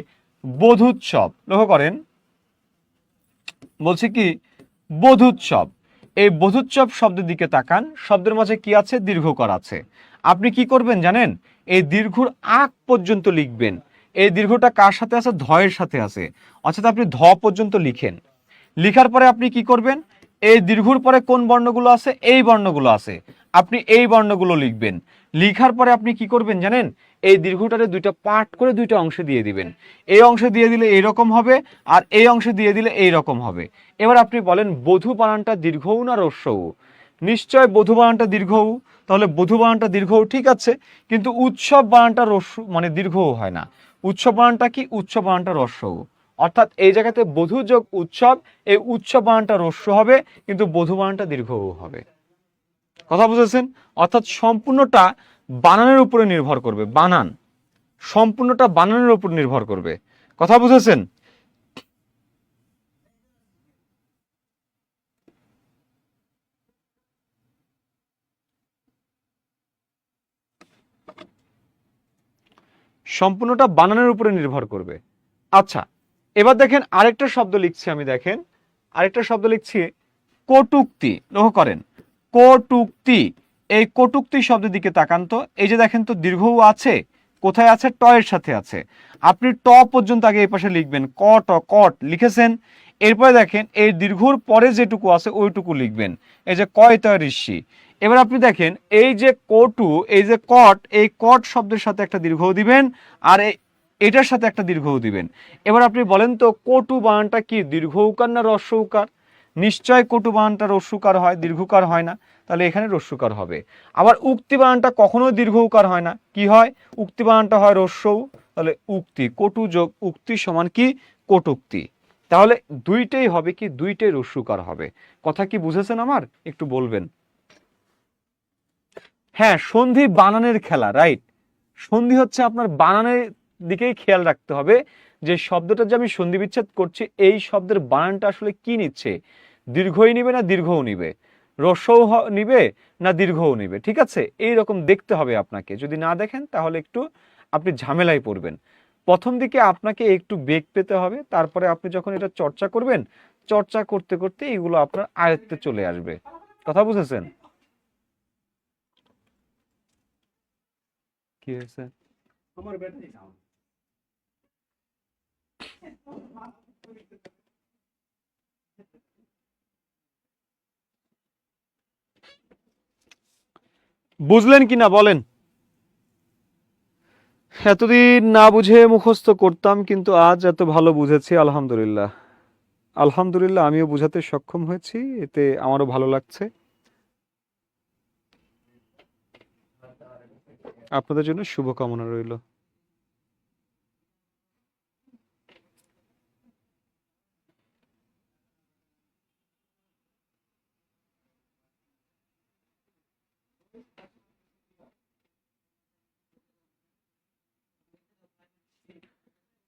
বোধুৎসব, লক্ষ্য করেন বলছে কি বোধুৎসব, এই বোধুৎসব শব্দের দিকে তাকান, শব্দের মাঝে কি আছে, দীর্ঘকার আছে। আপনি কি করবেন জানেন, এই দীর্ঘর আগ পর্যন্ত লিখবেন। এই দীর্ঘটা কার সাথে আছে, ধয়ের সাথে আছে, অর্থাৎ আপনি ধ পর্যন্ত লিখেন। লিখার পরে আপনি কি করবেন, এই দীর্ঘর পরে কোন বর্ণগুলো আছে, এই বর্ণগুলো আছে, আপনি এই বর্ণগুলো লিখবেন। লিখার পরে আপনি কি করবেন জানেন, এই দীর্ঘটারে দুইটা পার্ট করে দুইটা অংশে দিয়ে দিবেন। এই অংশে দিয়ে দিলে এইরকম হবে, আর এই অংশে দিয়ে দিলে এইরকম হবে। এবার আপনি বলেন বধূ বানানটা দীর্ঘও না রস্যও। নিশ্চয় বধূ বানানটা দীর্ঘও, তাহলে বধূ বানানটা দীর্ঘও, ঠিক আছে, কিন্তু উৎসব বানানটা রস্য মানে দীর্ঘও হয় না। উৎসব বানানটা কি, উৎসব বানানটা রস্যও, অর্থাৎ এই জায়গাতে বধূ যোগ উৎসব, এই উৎসব বানানটা রস্য হবে, কিন্তু বধূ বানানটা দীর্ঘও হবে। কথা বুঝেছেন? অর্থাৎ সম্পূর্ণটা বানানের উপরে নির্ভর করবে, বানান সম্পূর্ণটা বানানের উপর নির্ভর করবে। কথা বুঝেছেন? সম্পূর্ণটা বানানের উপরে নির্ভর করবে। আচ্ছা, এবার দেখেন আরেকটা শব্দ লিখছি আমি, দেখেন আরেকটা শব্দ লিখছি কটূক্তি, লক্ষ্য করেন কটূক্তি। এই কটূক্তি শব্দের দিকে তাকান তো, এই যে দেখেন তো দীর্ঘ উ আছে, কোথায় আছে? ট এর সাথে আছে। আপনি ট পর্যন্ত আগে এই পাশে লিখবেন, ক ট কট লিখেছেন। এরপরে দেখেন এই দীর্ঘর পরে যেটুকু আছে ওইটুকু লিখবেন, এই যে কয় তয় ঋষি। এবার আপনি দেখেন এই যে কটু, এই যে কট, এই কট শব্দের সাথে একটা দীর্ঘও দিবেন, আর এটার সাথে একটা দীর্ঘও দিবেন। এবার আপনি বলেন তো কটু বানানটা কি দীর্ঘ উকার না হ্রস্ব উকার? নিশ্চয় কটু বানানটা হ্রস্বকার হয়, দীর্ঘকার হয় না, তাহলে এখানে হ্রস্বকার হবে। আবার উক্তি বানানটা কখনো দীর্ঘ উকার হয় না, কি হয়? উক্তি বানানটা হয় হ্রস্ব, তাহলে উক্তি, কটু যোগ উক্তি সমান কি? কটুক্তি। তাহলে দুইটাই হবে কি? দুইটাই হ্রস্বকার হবে। কথা কি বুঝেছেন আমার? একটু বলবেন। হ্যাঁ, সন্ধি বানানের খেলা, রাইট। সন্ধি হচ্ছে আপনার বানানের দিকেই খেয়াল রাখতে হবে, যে শব্দটা যে আমি সন্ধি বিচ্ছেদ করছি এই শব্দের বানানটা আসলে কি নিচ্ছে, দীর্ঘই নিবে না দীর্ঘও নিবে, হ্রস্বও নিবে না দীর্ঘও নিবে, ঠিক আছে? এই রকম দেখতে হবে আপনাকে। যদি না দেখেন তাহলে একটু আপনি ঝামেলায় পড়বেন। প্রথম দিকে আপনাকে একটু বেগ পেতে হবে, তারপরে আপনি যখন এটা চর্চা করবেন, চর্চা করতে করতে এগুলো আপনার আয়ত্তে চলে আসবে। কথা বুঝেছেন? কি হয়েছে? আমার ব্যাটারি ডাউন। বুঝলেন কিনা বলেন? এতদিন না বুঝে মুখস্থ করতাম, কিন্তু আজ এত ভালো বুঝেছি, আলহামদুলিল্লাহ। আলহামদুলিল্লাহ, আমিও বুঝাতে সক্ষম হয়েছি, এতে আমারও ভালো লাগছে। আপনাদের জন্য শুভকামনা রইল।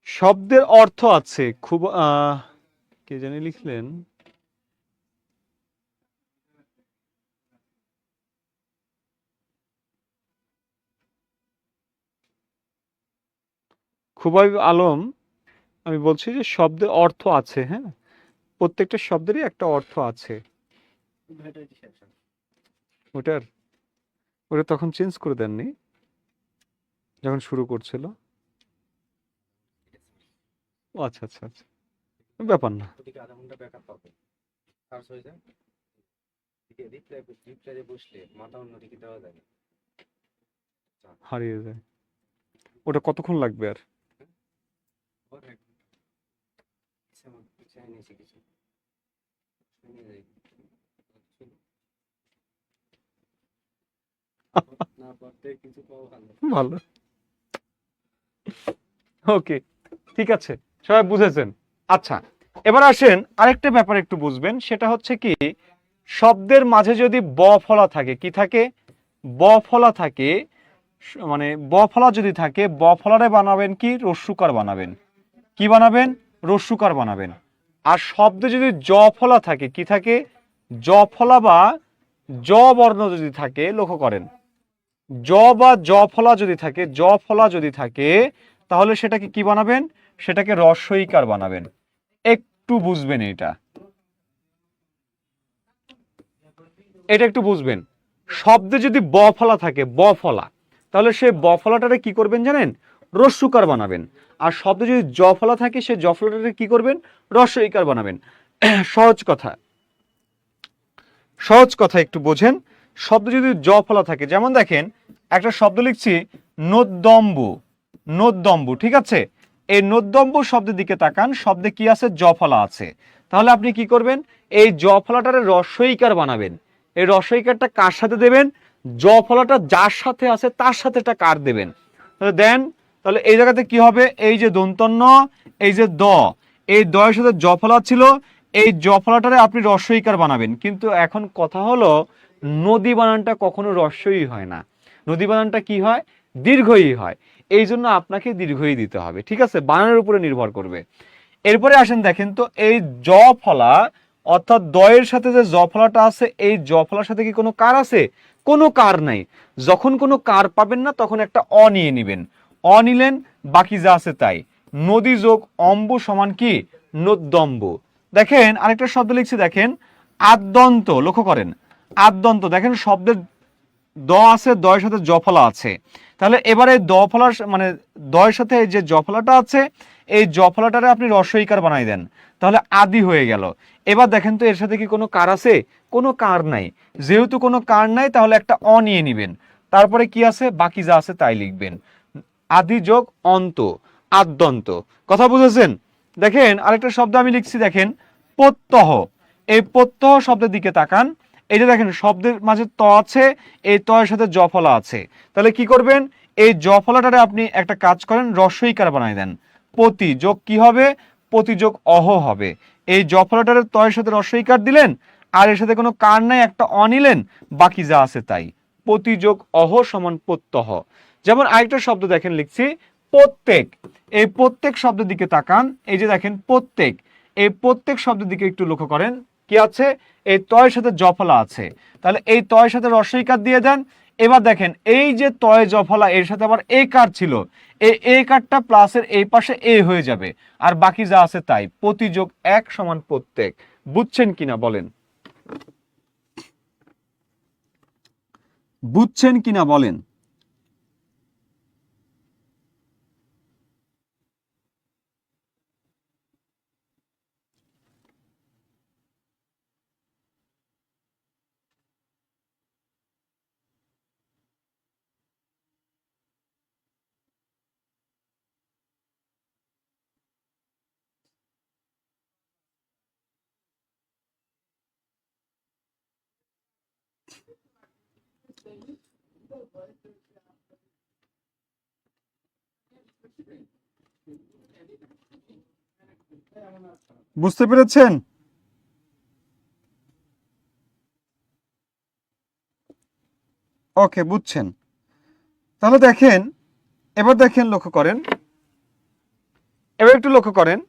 শব্দের অর্থ আছে খুব, কে জানি লিখলেন, খুবাইব আলম। আমি বলছি যে শব্দের অর্থ আছে, হ্যাঁ, প্রত্যেকটা শব্দেরই একটা অর্থ আছে। ওটার ওটা তখন চেঞ্জ করে দেননি যখন শুরু করছিল? ও আচ্ছা আচ্ছা আচ্ছা, ব্যাপার না। আধা ঘন্টা ব্যাকআপ পাবে, চার্জ হয়ে যায়। রিপ্লাই বসলে মাথা অন্যদিকে দেওয়া যায় না, হারিয়ে যায়। ওটা কতক্ষণ লাগবে আর? ভালো, ওকে, ঠিক আছে, সবাই বুঝেছেন। আচ্ছা, এবার আসেন আরেকটা ব্যাপার একটু বুঝবেন, সেটা হচ্ছে কি, শব্দের মাঝে যদি ব ফলা থাকে, কি থাকে? ব ফলা থাকে, মানে ব ফলা যদি থাকে, ব ফলারে বানাবেন কি? রস্যুকার বানাবেন। কি বানাবেন? রস্যুকার বানাবেন। আর শব্দে যদি জ ফলা থাকে, কি থাকে? জ ফলা বা জ বর্ণ যদি থাকে, লক্ষ্য করেন, জ বা জ ফলা যদি থাকে, জ ফলা যদি থাকে, তাহলে সেটাকে কি বানাবেন? সেটাকে রস্বইকার বানাবেন। একটু বুঝবেন এটা, এটা একটু বুঝবেন। শব্দে যদি ব ফলা থাকে, ব ফলা, তাহলে সে ব ফলাটারে কি করবেন জানেন? রস্যুকার বানাবেন। আর শব্দে যদি জ ফলা থাকে, সে জ ফলাটারে কি করবেন? রস্বইকার বানাবেন। সহজ কথা, সহজ কথা একটু বোঝেন। শব্দ যদি জ ফলা থাকে, যেমন দেখেন একটা শব্দ লিখছি নোদ্দম্বু, নোদ্দম্বু, ঠিক আছে? এই নোদ্দম্বু শব্দের দিকে তাকান, শব্দে কি আছে? জ ফলা আছে। তাহলে আপনি কি করবেন? এই জ ফলাটারে রস্বইকার বানাবেন। এই রস্বইকারটা কার সাথে দেবেন? জ ফলাটা যার সাথে আছে তার সাথে একটা কার দেবেন। তাহলে দেন, তাহলে এই জায়গাতে কি হবে? এই যে দন্তন্য, এই যে দ, এই দয়ের সাথে জ ফলা ছিল, এই জ ফলাটারে আপনি রস্বইকার বানাবেন। কিন্তু এখন কথা হলো, নদী বানানটা কখনো রস্বই হয় না, নদী বানানটা কি হয়? দীর্ঘই হয়। এই জন্য আপনাকে দীর্ঘই দিতে হবে, ঠিক আছে? বানানের উপরে নির্ভর করবে। এরপরে আসেন দেখেন তো, এই জ ফলা অর্থাৎ দয়ের সাথে যে জ ফলাটা আছে, এই জ ফলার সাথে কি কোনো কার আছে? কোনো কার নাই। যখন কোনো কার পাবেন না, তখন একটা অ নিয়ে নিবেন। অ নিলেন, বাকি যা আছে তাই। নদী যোগ অম্বু সমান কি? নোদ্দম্বু। দেখেন আরেকটা শব্দ লিখছি, দেখেন আদ্যন্ত, লক্ষ্য করেন আদ্যন্ত। দেখেন শব্দের দ আছে, দয়ের সাথে জফলা আছে। তাহলে এবারে দ ফলার মানে দয়ের সাথে যে জফলাটা আছে এই জফলাটারে আপনি রস্বইকার বানাই দেন, তাহলে আদি হয়ে গেল। এবার দেখেন তো এর সাথে কি কোনো কার আছে? কোনো কার নাই। যেহেতু কোনো কার নাই তাহলে একটা অ নিয়ে নিবেন, তারপরে কি আছে বাকি যা আছে তাই লিখবেন। আদি যোগ অন্ত, আদ্যন্ত। কথা বুঝেছেন? দেখেন আরেকটা শব্দ আমি লিখছি, দেখেন প্রত্যহ। এই প্রত্যহ শব্দের দিকে তাকান। এই যে দেখেন শব্দের মাঝে ত আছে, এই ত এর সাথে জফলা আছে। তাহলে কি করবেন? এই জফলাটারে আপনি একটা কাজ করেন, রস্বইকার বানাই দেন। প্রতি যোগ কি হবে? প্রতি যোগ অহ হবে। এই জফলাটারে ত এর সাথে রস্বইকার দিলেন, আর এর সাথে কোনো কার নাই, একটা অ নিলেন, বাকি যা আছে তাই। প্রতি যোগ অহ সমান প্রত্যহ। যেমন আরেকটা শব্দ দেখেন লিখছি প্রত্যেক। এই প্রত্যেক শব্দের দিকে তাকান। এই যে দেখেন প্রত্যেক, এই প্রত্যেক শব্দের দিকে একটু লক্ষ্য করেন। কি আছে? এই তয়ের সাথে জফলা আছে, তাহলে এই তয়ের সাথে রস্বইকার দিয়ে দেন। এবার দেখেন এই যে তয় জফলা এর সাথে আবার এ কার ছিল, এই কারটা প্লাসের এই পাশে এ হয়ে যাবে, আর বাকি যা আছে তাই। প্রতি যোগ এক সমান প্রত্যেক। বুঝছেন কিনা বলেন? বুঝছেন কিনা বলেন? বুঝতে পেরেছেন? ওকে, বুঝছেন। তাহলে দেখেন, এবার দেখেন লক্ষ্য করেন, এবার একটু লক্ষ্য করেন।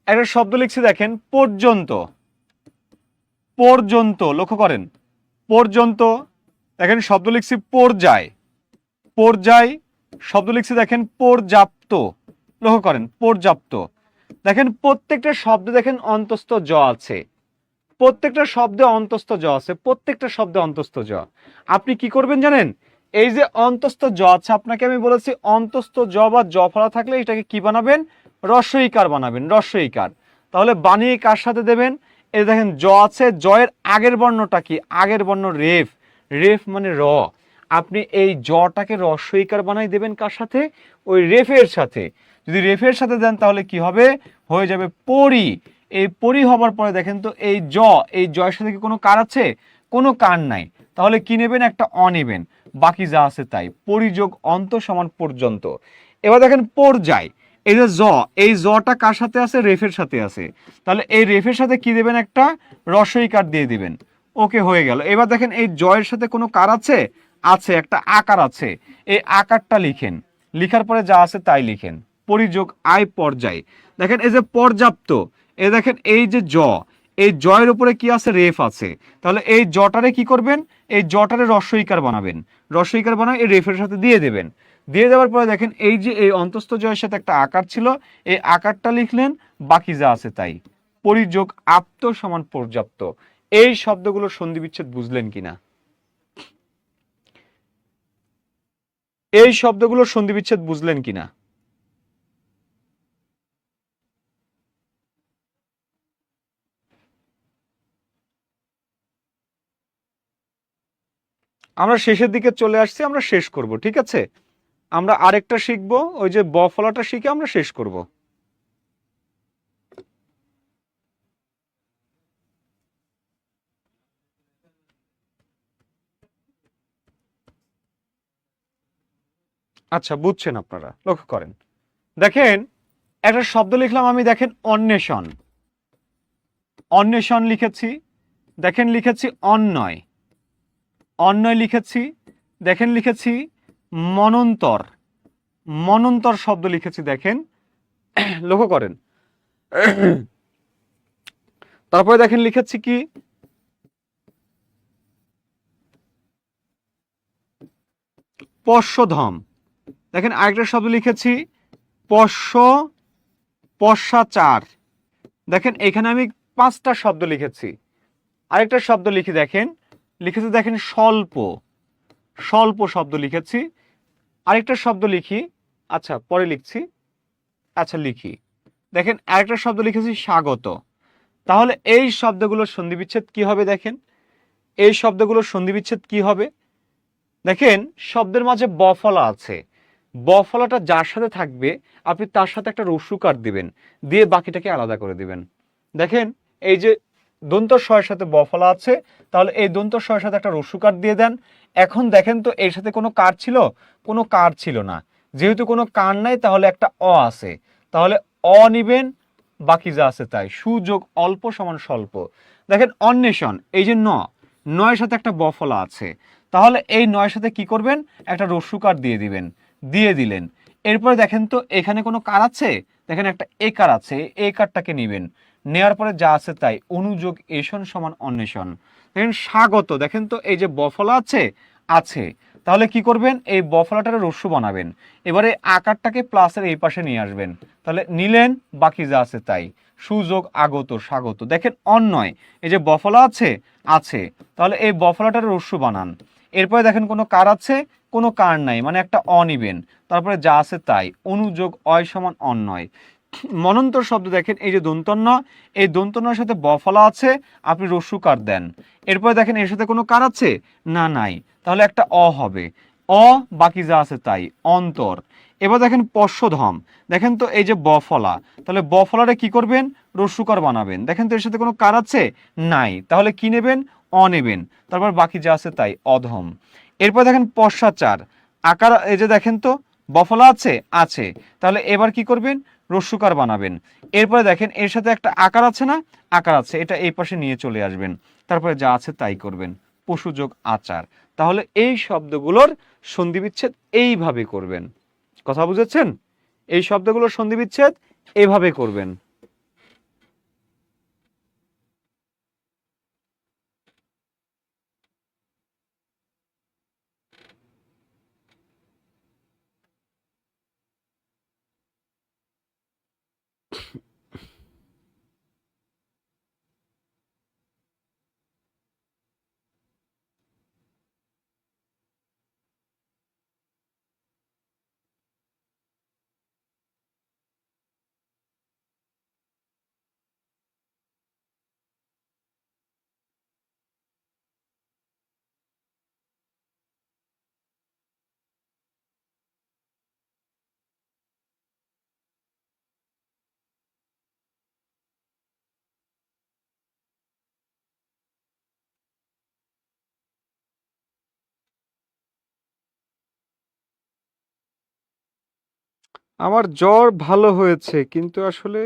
একটা শব্দ লিখছি দেখেন পর্যন্ত। পর্যন্ত লক্ষ্য করেন, পর্যন্ত। দেখেন শব্দ লিখছি পর্যায়। পর্যায় শব্দ লিখছি দেখেন পর্যাপ্ত। লক্ষ্য করেন পর্যাপ্ত। দেখেন প্রত্যেকটা শব্দে দেখেন অন্তস্থ জ আছে, প্রত্যেকটা শব্দে অন্তস্থ জ আছে, প্রত্যেকটা শব্দে অন্তস্থ জ। আপনি কি করবেন জানেন? এই যে অন্তস্থ জ আছে, আপনাকে আমি বলেছি অন্তস্থ জ বা জ ফলা থাকলে এটাকে কি বানাবেন? রস্বইকার বানাবেন, রস্বইকার। তাহলে বানিয়ে কার সাথে দেবেন? এই দেখেন জ আছে, জয়ের আগের বর্ণটা কি? আগের বর্ণ রেফ। রেফ মানে র। আপনি এই জটাকে রস্বইকার বানাই দেবেন কার সাথে? ওই রেফের সাথে। যদি রেফের সাথে দেন তাহলে কি হবে? হয়ে যাবে পরি। এই পরি হবার পরে দেখেন তো এই জ, এই জয়ের সাথে কি কোনো কার আছে? কোনো কার নাই। তাহলে কি নেবেন? একটা অ নেবেন, বাকি যা আছে তাই। পরিযোগ অন্ত সমান পর্যন্ত। এবার দেখেন পর্যায়। এই যে জ, এই জটা কার সাথে আছে? রেফের সাথে আছে। তাহলে এই রেফের সাথে কি দেবেন? একটা রস্বইকার দিয়ে দিবেন। ওকে, হয়ে গেল। এবার দেখেন এই জয়ের সাথে কোনো কার আছে? আছে, একটা আকার আছে। এই আকারটা লিখেন, লিখার পরে যা আছে তাই লিখেন। পরিযোগ আয় পর্যায়। দেখেন এই যে পর্যাপ্ত, এই দেখেন এই যে জ, এই জয়ের উপরে কি আছে? রেফ আছে। তাহলে এই জটারে কি করবেন? এই জটারে রস্বইকার বানাবেন। রস্বইকার বানায় এই রেফের সাথে দিয়ে দেবেন। দিয়ে দেওয়ার পরে দেখেন এই যে এই অন্তস্থ জয়ের সাথে একটা আকার ছিল, এই আকারটা লিখলেন, বাকি যা আছে তাই। পরিযোগ আপ্ত সমান পর্যাপ্ত। এই শব্দগুলোর সন্ধি বিচ্ছেদ বুঝলেন কিনা? এই শব্দগুলোর সন্ধি বিচ্ছেদ বুঝলেন কিনা? আমরা শেষের দিকে চলে আসছি, আমরা শেষ করব, ঠিক আছে? আমরা আরেকটা শিখবো, ওই যে ব ফলাটা শিখে আমরা শেষ করব। আচ্ছা, বুঝছেন আপনারা? লক্ষ্য করেন, দেখেন একটা শব্দ লিখলাম আমি, দেখেন অন্বেষণ। অন্বেষণ লিখেছি, দেখেন লিখেছি অন্যয়। অন্যয় লিখেছি, দেখেন লিখেছি মনন্তর। মনন্তর শব্দ লিখেছি দেখেন, লক্ষ্য করেন। তারপরে দেখেন লিখেছি কি? পশ্চধম। দেখেন আরেকটা শব্দ লিখেছি পশ্চাচার। দেখেন এখানে আমি 5টা শব্দ লিখেছি। আরেকটা শব্দ লিখি দেখেন, লিখেছি দেখেন স্বল্প। স্বল্প শব্দ লিখেছি, আরেকটা শব্দ লিখি, আচ্ছা পরে লিখছি, আচ্ছা লিখি। দেখেন আরেকটা শব্দ লিখেছি স্বাগত। তাহলে এই শব্দগুলোর সন্ধিবিচ্ছেদ কি হবে? দেখেন এই শব্দগুলোর সন্ধিবিচ্ছেদ কি হবে? দেখেন শব্দের মাঝে ব ফলা আছে, ব ফলাটা যার সাথে থাকবে আপনি তার সাথে একটা রস্যুকার দিবেন, দিয়ে বাকিটাকে আলাদা করে দিবেন। দেখেন এই যে দন্ত স্বয়ের সাথে ব ফলা আছে, তাহলে এই দন্ত স্বয়ের সাথে একটা রস্যুকার দিয়ে দেন। এখন দেখেন তো এর সাথে কোনো কার ছিল? কোনো কার ছিল না। যেহেতু কোনো কার নাই তাহলে একটা অ আছে, তাহলে অ নিবেন, বাকি যা আছে তাই। সুযোগ অল্প সমান স্বল্প। দেখেন অন্বেষণ, এই যে নয়ের সাথে একটা ব ফলা আছে, তাহলে এই নয়ের সাথে কি করবেন? একটা রস্যুকার দিয়ে দিবেন, দিয়ে দিলেন। এরপরে দেখেন তো এখানে কোনো কার আছে? দেখেন একটা এ কার আছে, এ কারটাকে নিবেন, নেয়ার পরে যা আছে তাই। অনুযোগ এষণ সমান অন্বেষণ। দেখেন স্বাগত, দেখেন তো এই যে বফলা আছে, আছে, তাহলে কি করবেন? এই বফলাটারে রস্যু বানাবেন, এবারে আকারটাকে প্লাসের এই পাশে নিয়ে আসবেন, তাহলে নিলেন, বাকি যা আছে তাই। সুযোগ আগত স্বাগত। দেখেন অন্যয়, এই যে বফলা আছে, আছে, তাহলে এই বফলাটারে রস্যু বানান। এরপরে দেখেন কোনো কার আছে? কোনো কার নাই, মানে একটা অ নিবেন, তারপরে যা আছে তাই। অনুযোগ অয় সমান অন্যয়। মনন্তর শব্দ দেখেন এই যে দন্তন্য, এই দন্তন্যর সাথে ব ফলা আছে, আপনি রস্যুকার দেন। এরপরে দেখেন এর সাথে কোনো কার আছে? না, নাই, তাহলে একটা অ হবে, অ, বাকি যা আছে তাই। অন্তর। এবার দেখেন পশ্চধম, দেখেন তো এই যে ব ফলা, তাহলে ব ফলাটা কি করবেন? রস্যুকার বানাবেন। দেখেন তো এর সাথে কোনো কার আছে? নাই, তাহলে কি নেবেন? অ নেবেন, তারপর বাকি যা আছে তাই। অধম। এরপর দেখেন পশ্চাচার, আকার, এই যে দেখেন তো বফলা আছে, আছে, তাহলে এবার কি করবেন? রস্যুকার বানাবেন। এরপরে দেখেন এর সাথে একটা আকার আছে না? আকার আছে, এটা এই পাশে নিয়ে চলে আসবেন, তারপরে যা আছে তাই করবেন। পশুযোগ আচার। তাহলে এই শব্দগুলোর সন্ধিবিচ্ছেদ এইভাবে করবেন। কথা বুঝেছেন? এই শব্দগুলোর সন্ধিবিচ্ছেদ এইভাবে করবেন। আমার জ্বর ভালো হয়েছে, কিন্তু আসলে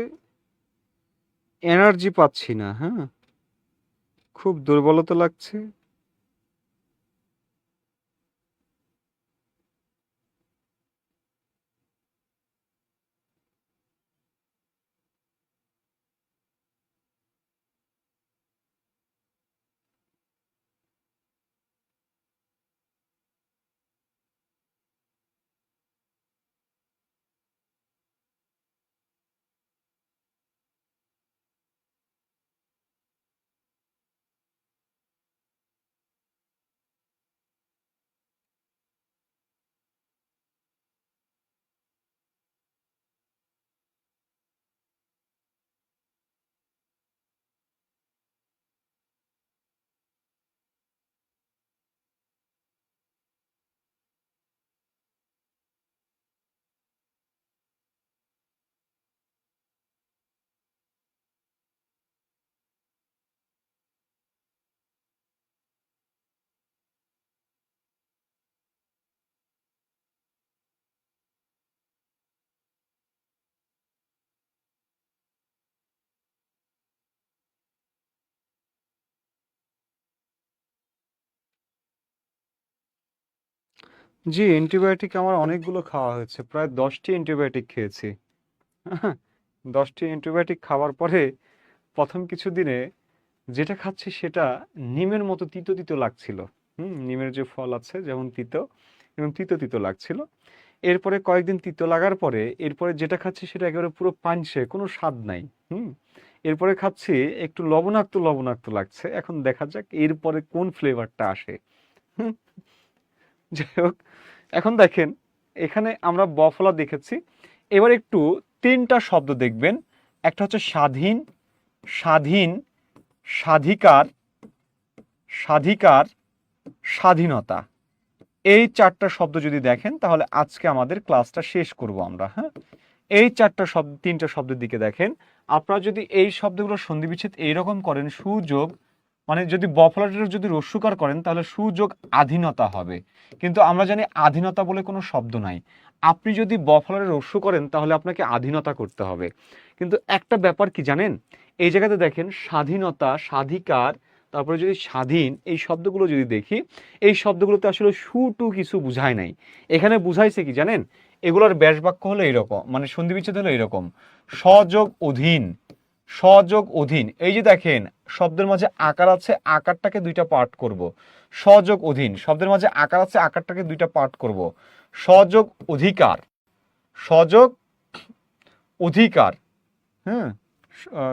এনার্জি পাচ্ছি না। হ্যাঁ, খুব দুর্বলতা লাগছে। জি, অ্যান্টিবায়োটিক আমার অনেকগুলো খাওয়া হয়েছে, প্রায় 10টি অ্যান্টিবায়োটিক খেয়েছি। 10টি অ্যান্টিবায়োটিক খাওয়ার পরে প্রথম কিছু দিনে যেটা খাচ্ছি সেটা নিমের মতো তিতো তিতো লাগছিল। নিমের যে ফল আছে যেমন তিতো, এবং তিতো তিতো লাগছিল। এরপরে কয়েকদিন তিতো লাগার পরে এরপরে যেটা খাচ্ছি সেটা একেবারে পুরো পানসে, কোনো স্বাদ নাই। হুম এরপরে খাচ্ছি একটু লবণাক্ত লবণাক্ত লাগছে। এখন দেখা যাক এরপরে কোন ফ্লেভারটা আসে। হুম যাই হোক, এখন দেখেন এখানে আমরা বফলা দেখেছি। এবার একটু তিনটা শব্দ দেখবেন, একটা হচ্ছে স্বাধীন, স্বাধীন, স্বাধিকার, স্বাধিকার, স্বাধীনতা। এই চারটা শব্দ যদি দেখেন তাহলে আজকে আমাদের ক্লাসটা শেষ করব আমরা। হ্যাঁ, এই চারটা শব্দ, তিনটা শব্দের দিকে দেখেন। আপনারা যদি এই শব্দগুলো সন্ধিবিচ্ছেদ এইরকম করেন, সুযোগ মানে যদি বফলাটের যদি রস্যকার করেন তাহলে সুযোগ আধীনতা হবে, কিন্তু আমরা জানি আধীনতা বলে কোনো শব্দ নাই। আপনি যদি বফলাটের রস্য করেন তাহলে আপনাকে আধীনতা করতে হবে। কিন্তু একটা ব্যাপার কি জানেন, এই জায়গাতে দেখেন স্বাধীনতা, স্বাধিকার, তারপরে যদি স্বাধীন, এই শব্দগুলো যদি দেখি, এই শব্দগুলোতে আসলে সুটু কিছু বুঝায় নাই। এখানে বুঝাইছে কি জানেন, এগুলোর ব্যাস বাক্য হলো এইরকম, মানে সন্ধিবিচ্ছেদ হলো এইরকম, সযোগ অধীন, সযোগ অধীন। এই যে দেখেন শব্দের মাঝে আকার আছে, আকারটাকে দুইটা পার্ট করব। সযোগ অধীন, শব্দের মাঝে আকার আছে, আকারটাকে দুইটা পার্ট করব। সযোগ অধিকার, সযোগ অধিকার, হ্যাঁ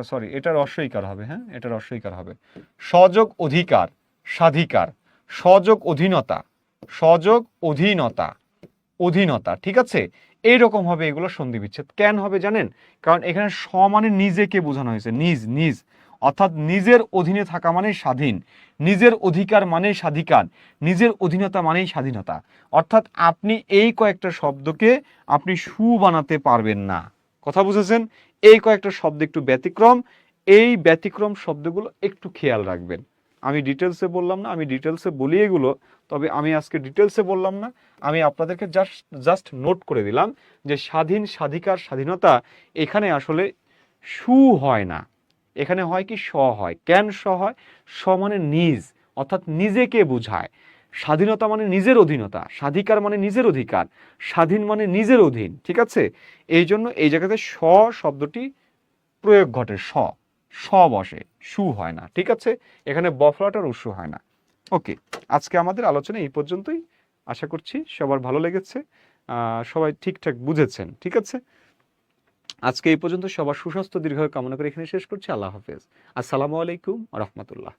সরি এটা রস্বইকার হবে, হ্যাঁ এটা রস্বইকার হবে। সযোগ অধিকার, স্বাধিকার, সযোগ অধীনতা, সযোগ অধীনতা, অধীনতা। ঠিক আছে, এইরকম হবে এগুলো সন্ধি বিচ্ছেদ। কেন হবে জানেন, কারণ এখানে স মানে নিজেকে বোঝানো হয়েছে, নিজ, নিজ, অর্থাৎ নিজের অধীনে থাকা মানেই স্বাধীন, নিজের অধিকার মানেই স্বাধিকার, নিজের অধীনতা মানেই স্বাধীনতা। অর্থাৎ আপনি এই কয়েকটা শব্দকে আপনি সু বানাতে পারবেন না। কথা বুঝেছেন? এই কয়েকটা শব্দ একটু ব্যতিক্রম, এই ব্যতিক্রম শব্দগুলো একটু খেয়াল রাখবেন। আমি ডিটেলসে বললাম না, আমি ডিটেলসে বলি এগুলো, তবে আমি আজকে ডিটেলসে বললাম না, আমি আপনাদেরকে জাস্ট নোট করে দিলাম যে স্বাধীন, স্বাধিকার, স্বাধীনতা এখানে আসলে সু হয় না, এখানে হয় কি স হয়। কেন স হয়? স মানে নিজ, অর্থাৎ নিজেকে বোঝায়। স্বাধীনতা মানে নিজের অধীনতা, স্বাধিকার মানে নিজের অধিকার, স্বাধীন মানে নিজের অধীন। ঠিক আছে, এই জন্য এই জায়গাতে স শব্দটি প্রয়োগ ঘটে, স স বসে, সু হয় না। ঠিক আছে, এখানে বফলাটার উৎস হয় না। ওকে, আজকে আমাদের আলোচনা এই পর্যন্তই। আশা করছি সবার ভালো লেগেছে, সবাই ঠিকঠাক বুঝেছেন। ঠিক আছে, আজকে এই পর্যন্ত। সবার সুস্বাস্থ্য দীর্ঘায়ু কামনা করে এখানে শেষ করছি। আল্লাহ হাফেজ, আসসালামু আলাইকুম রহমতুল্লাহ।